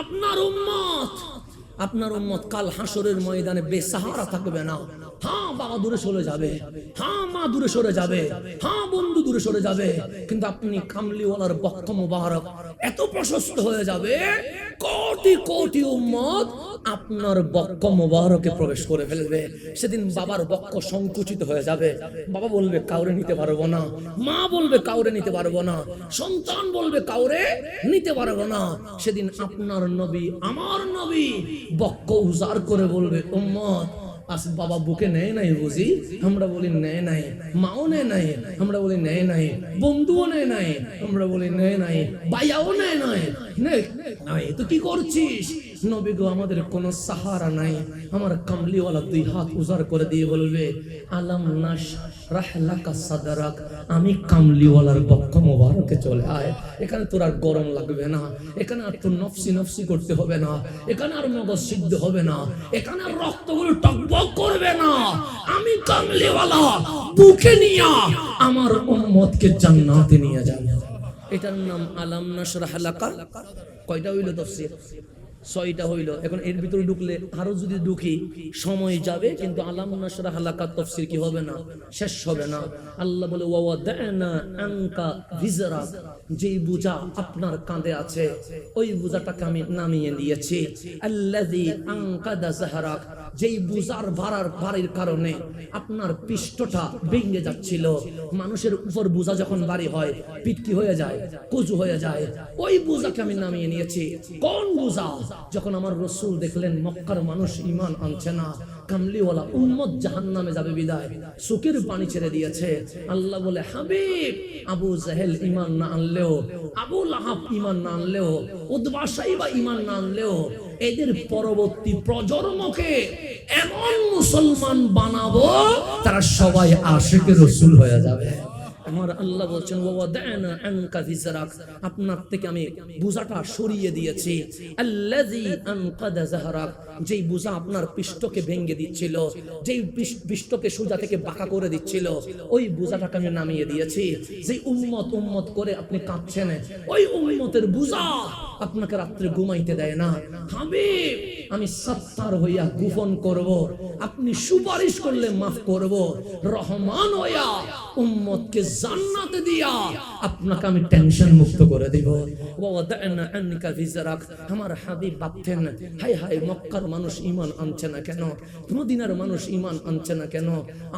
আপনার উম্মত কাল হাসরের ময়দানে বেসাহারা থাকবে না। হ্যাঁ বাবা দূরে সরে যাবে, হ্যাঁ মা দূরে সরে যাবে, হ্যাঁ বন্ধু দূরে সরে যাবে, কিন্তু আপনি কামলিওয়ালার বক্ষ মুবারক এত প্রশস্ত হয়ে যাবে, কোটি কোটি উম্মত আপনার বক্ষ মুবারকে প্রবেশ করে ফেলবে। সেদিন বাবার বক্ষ সংকুচিত হয়ে যাবে, বাবা বলবে কাউরে নিতে পারবো না, মা বলবে কাউরে নিতে পারবো না, সন্তান বলবে কাউরে নিতে পারবো না। সেদিন আপনার নবী, আমার নবী বক্ষ উজাড় করে বলবে, উম্মত আজ বাবা বুকে নেয় নাই বুঝি? আমরা বলি নেয় নাই। মাও নেয় নাই? আমরা বলি নেয় নাই। বন্ধুও নেয় নাই? আমরা বলি নেয় নাই। ভাইয়াও নেয় নাই। নাই তো কি করছিস? নবী গো, আমাদের কোনো সাহারা নাই। আমার কামলিওয়ালা দুই হাত উজাড় করে দিয়ে বলবে, আলাম নাশরাহ লাকা সাদরাক, আমি কামলিওয়ালার বক্ষ মোবারকে চলে আয়। এখানে তোর আর গরম লাগবে না, এখানে আর তোর নফসি নফসি করতে হবে না, এখানে আর মগজ সিদ্ধ হবে না, এখানে আর রক্তগুলো টকবক করবে না। আমি কামলিওয়ালা বুকে নিয়া আমার উম্মতকে জান্নাতে নিয়ে যাব। এটার নাম আলাম নাশরাহ লাকা। কয়টা হইল তাফসীর? 6টা হইল। এখন এর ভিতরে ঢুকলে আরো যদি ঢুকি সময় যাবে, কিন্তু আলাম নাশরাহ লাকা তাফসীর কি হবে না, শেষ হবে না। আল্লাহ বলে ওয়াদানা আনকা ভিজরাক, যেই বোঝা আপনার কাঁধে আছে ওই বোঝাটাকে আমি নামিয়ে দিয়েছি। আল্লাযী আনকাদা যাহরাক, যেই বোঝার ভারের কারণে আপনার পৃষ্ঠটা ভেঙে যাচ্ছিল। মানুষের উপর বোঝা যখন ভারী হয় পিঠ কি হয়ে যায়, কুজু হয়ে যায়। ওই বোঝাকে আমি নামিয়ে নিয়েছি। কোন বোঝা? যখন আমার রাসূল দেখলেন মক্কার মানুষ ঈমান আনছে না, কামলিওয়ালা উম্মত জাহান্নামে যাবে বিদায় চোখের পানি ছেড়ে দিয়েছে। আল্লাহ বলে, হাবিব, আবু জাহেল ঈমান না আনলেও, আবু লাহাব ঈমান না আনলেও, উতবা শাইবা ঈমান না আনলেও, এদের পরবর্তী প্রজন্মকে এমন মুসলমান বানাবো তারা সবাই আশিকে রাসূল হয়ে যাবে। আমার আল্লাহ বলছেন, ওয়াদানা আনকা ভিজরাক, আপনার থেকে আমি বোঝাটা সরিয়ে দিয়েছি। আল্লাযী আনকাদা যাহরাক, যেই বোঝা আপনার পৃষ্ঠকে ভেঙে দিচ্ছিল, যেই পৃষ্ঠকে সোজা থেকে বাঁকা করে দিচ্ছিল, ওই বোঝাটাকে আমি নামিয়ে দিয়েছি। যেই উম্মত করে আপনি কাঁদছেন, ওই উম্মতের বোঝা আপনাকে রাত্রে ঘুমাইতে দেয় না। হাবিব, আমি সত্তার হইয়া গোপন করব, আপনি সুপারিশ করলে মাফ করব, রহমান হইয়া উম্মতকে জান্নাতে দিয়া আপনাকে আমি টেনশন মুক্ত করে দিব। ওয়াদানা আনকা ভিজরাক, আমার হাবিব ভাবতেন, হায় হায় মক্কার মানুষ ঈমান আনছে না কেন, মদিনার মানুষ ঈমান আনছে না কেন?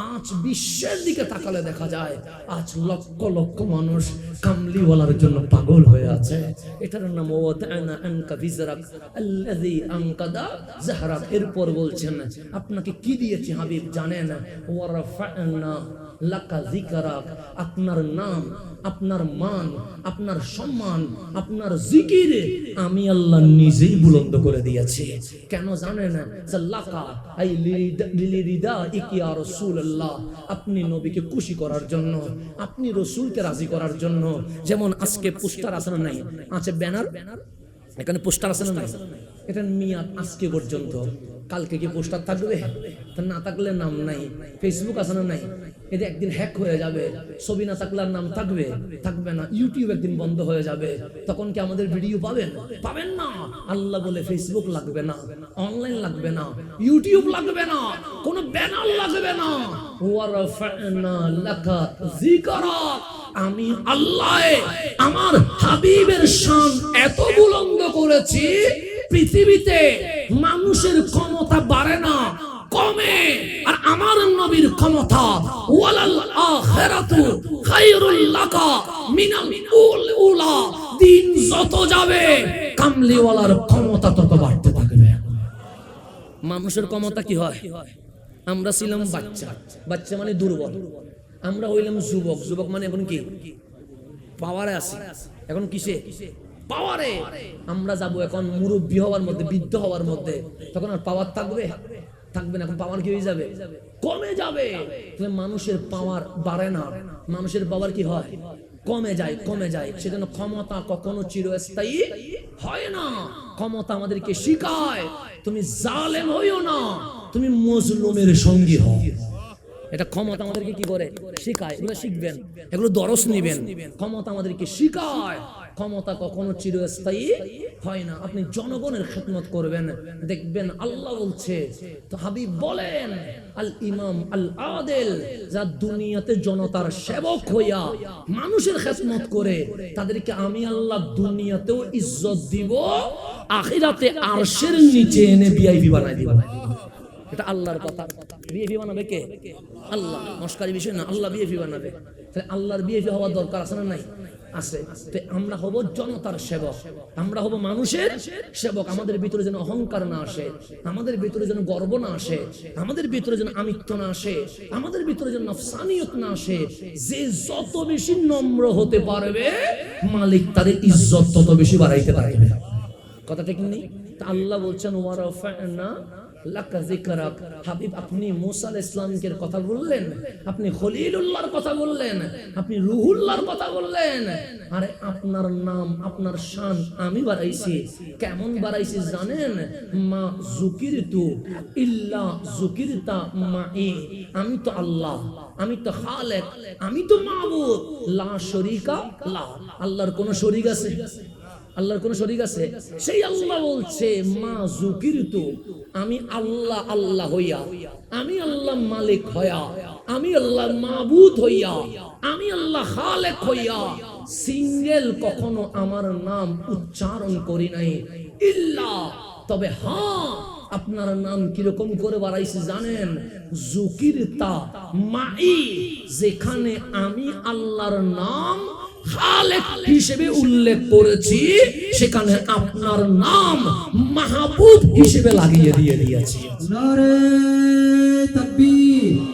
আজ বিশ্বের দিকে তাকালে দেখা যায় আজ লক্ষ লক্ষ মানুষ কামলিওয়ালার জন্য পাগল হয়ে আছে। এটার নাম ওয়াদানা আনকা ভিজরাক আল্লাযী আনকাদা যাহরাক। এরপর বলছেন, আপনাকে কি দিয়েছি হাবিব জানেন? ওয়ারাফা'না লাকা যিকরাক, আপনার নাম, আপনার মান, আপনার সম্মান, আপনার জিকির আমি আল্লাহ নিজেই বুলন্দ করে দিয়েছি। কেন জানেন? লাকা আই লিরিদাইকি ইয়া রাসূলুল্লাহ, আপনি নবীকে খুশি করার জন্য, আপনি রাসূলকে রাজি করার জন্য। যেমন আজকে পোস্টার আছে না নাই? আছে ব্যানার, এখানে পোস্টার আছে না নাই? এটা মিয়াদ আজকে পর্যন্ত। কালকে কি পোস্টার থাকবে? তা না থাকলে নাম নাই। ফেসবুক আছে না নাই? এটা একদিন হ্যাক হয়ে যাবে। ছবি না থাকলে নাম থাকবে? থাকবে না। ইউটিউব একদিন বন্ধ হয়ে যাবে, তখন কি আমাদের ভিডিও পাবেন? পাবেন না। আল্লাহ বলে ফেসবুক লাগবে না, অনলাইন লাগবে না, ইউটিউব লাগবে না, কোনো ব্যানার লাগবে না। ওয়ারাফা'না লাকা যিকরাক, আমি আল্লাহ আমার হাবিবের শান এত বুলন্দ করেছি, পৃথিবীতে মানুষের ক্ষমতা বাড়ে না, কমে। আর আমার নবীর ক্ষমতা, ওয়ালাল আখিরাতু খায়রুল লাকা মিনাল উলা, দিন যত যাবে কামলিওয়ালার ক্ষমতা তত বাড়তে থাকবে। মানুষের ক্ষমতা কি হয়? আমরা ছিলাম বাচ্চা, বাচ্চা মানে দুর্বল। আমরা হইলাম যুবক, যুবক মানে এখন কি পাওয়ারে আছে। এখন কিসে পাওয়ারে? আমরা যাব এখন মুরব্বী হওয়ার মধ্যে, বৃদ্ধ হওয়ার মধ্যে। তখন আর পাওয়ার থাকবে? থাকবে না। এখন পাওয়ার কি হয়ে যাবে? কমে যাবে। মানুষের পাওয়ার বাড়ে না, মানুষের পাওয়ার কি হয়? কমে যায়, কমে যায়। সেজন্য ক্ষমতা কখনো চিরস্থায়ী হয় না। ক্ষমতা আমাদেরকে শিখায় তুমি জালেম হইও না, তুমি মজলুমের সঙ্গী হও। এটা ক্ষমতা আমাদেরকে কি করে? শিখায়। এগুলো শিখবেন, এগুলো দরস নিবেন। ক্ষমতা আমাদেরকে শিখায় ক্ষমতা কখনো চিরস্থায়ী হয় না। আপনি জনগণের খেদমত করবেন, দেখবেন আল্লাহ বলছে, তো হাবিব বলেন, আল ইমাম আল আদিল, যা দুনিয়াতে জনতার সেবক হইয়া মানুষের খেদমত করে, তাদেরকে আমি আল্লাহ দুনিয়াতেও ইজ্জত দিব, আখিরাতে আরশের নিচে এনে ভিআইপি বানাই দিব। এটা আল্লাহর কথা। বিএপি বানাবে কে? আল্লাহ। মস্কারি বিষয় না, আল্লাহ বিএপি বানাবে। তাহলে আল্লাহর বিএপি হওয়ার দরকার আছে না? নাই, আছে। তো আমরা হব জনতার সেবক, আমরা হব মানুষের সেবক। আমাদের ভিতরে যেন অহংকার না আসে, আমাদের ভিতরে যেন গর্ব না আসে, আমাদের ভিতরে যেন আমিত্ব না আসে, আমাদের ভিতরে যেন নফসানিয়ত না আসে। যে যত বেশি নম্র হতে পারবে, মালিক তার ইজ্জত তত বেশি বাড়াইতে থাকবে। কথা ঠিক নেই? আল্লাহ বলছেন, ওয়ারাফা'না লাকা যিকরাক। হাবিব, আপনি মুসা আলাইহিস সালামের কথা বললেন, আপনি খলিলুল্লাহর কথা বললেন, আপনি রুহুল্লাহর কথা বললেন। আরে আপনার নাম, আপনার শান আমি বাড়াইছি। কেমন বাড়াইছি জানেন? মা যুকিরতু ইল্লা যুকিরতা মাই। আমি তো আল্লাহ, আমি তো খালেক, আমি তো মাবুদ, লা শরীকা লা। আল্লাহর কোন শরীক আছে? আল্লাহর কোন শরীক আছে? সেই আল্লাহ বলছে, মা যুকিরতু, আমি আল্লাহ আল্লাহ হইয়া, আমি আল্লাহ মালিক হইয়া, আমি আল্লাহ মাবুদ হইয়া, আমি আল্লাহ খালেক হইয়া সিঙ্গেল কখনো আমার নাম উচ্চারণ করি নাই। ইল্লা, তবে হ্যাঁ, আপনার নাম কিরকম করে বাড়াইছে জানেন? যুকিরতা মাই, যেখানে আমি আল্লাহর নাম খালেক হিসেবে উল্লেখ করেছি, সেখানে আপনার নাম মাহবুব হিসেবে লাগিয়ে দিয়েছি। নারে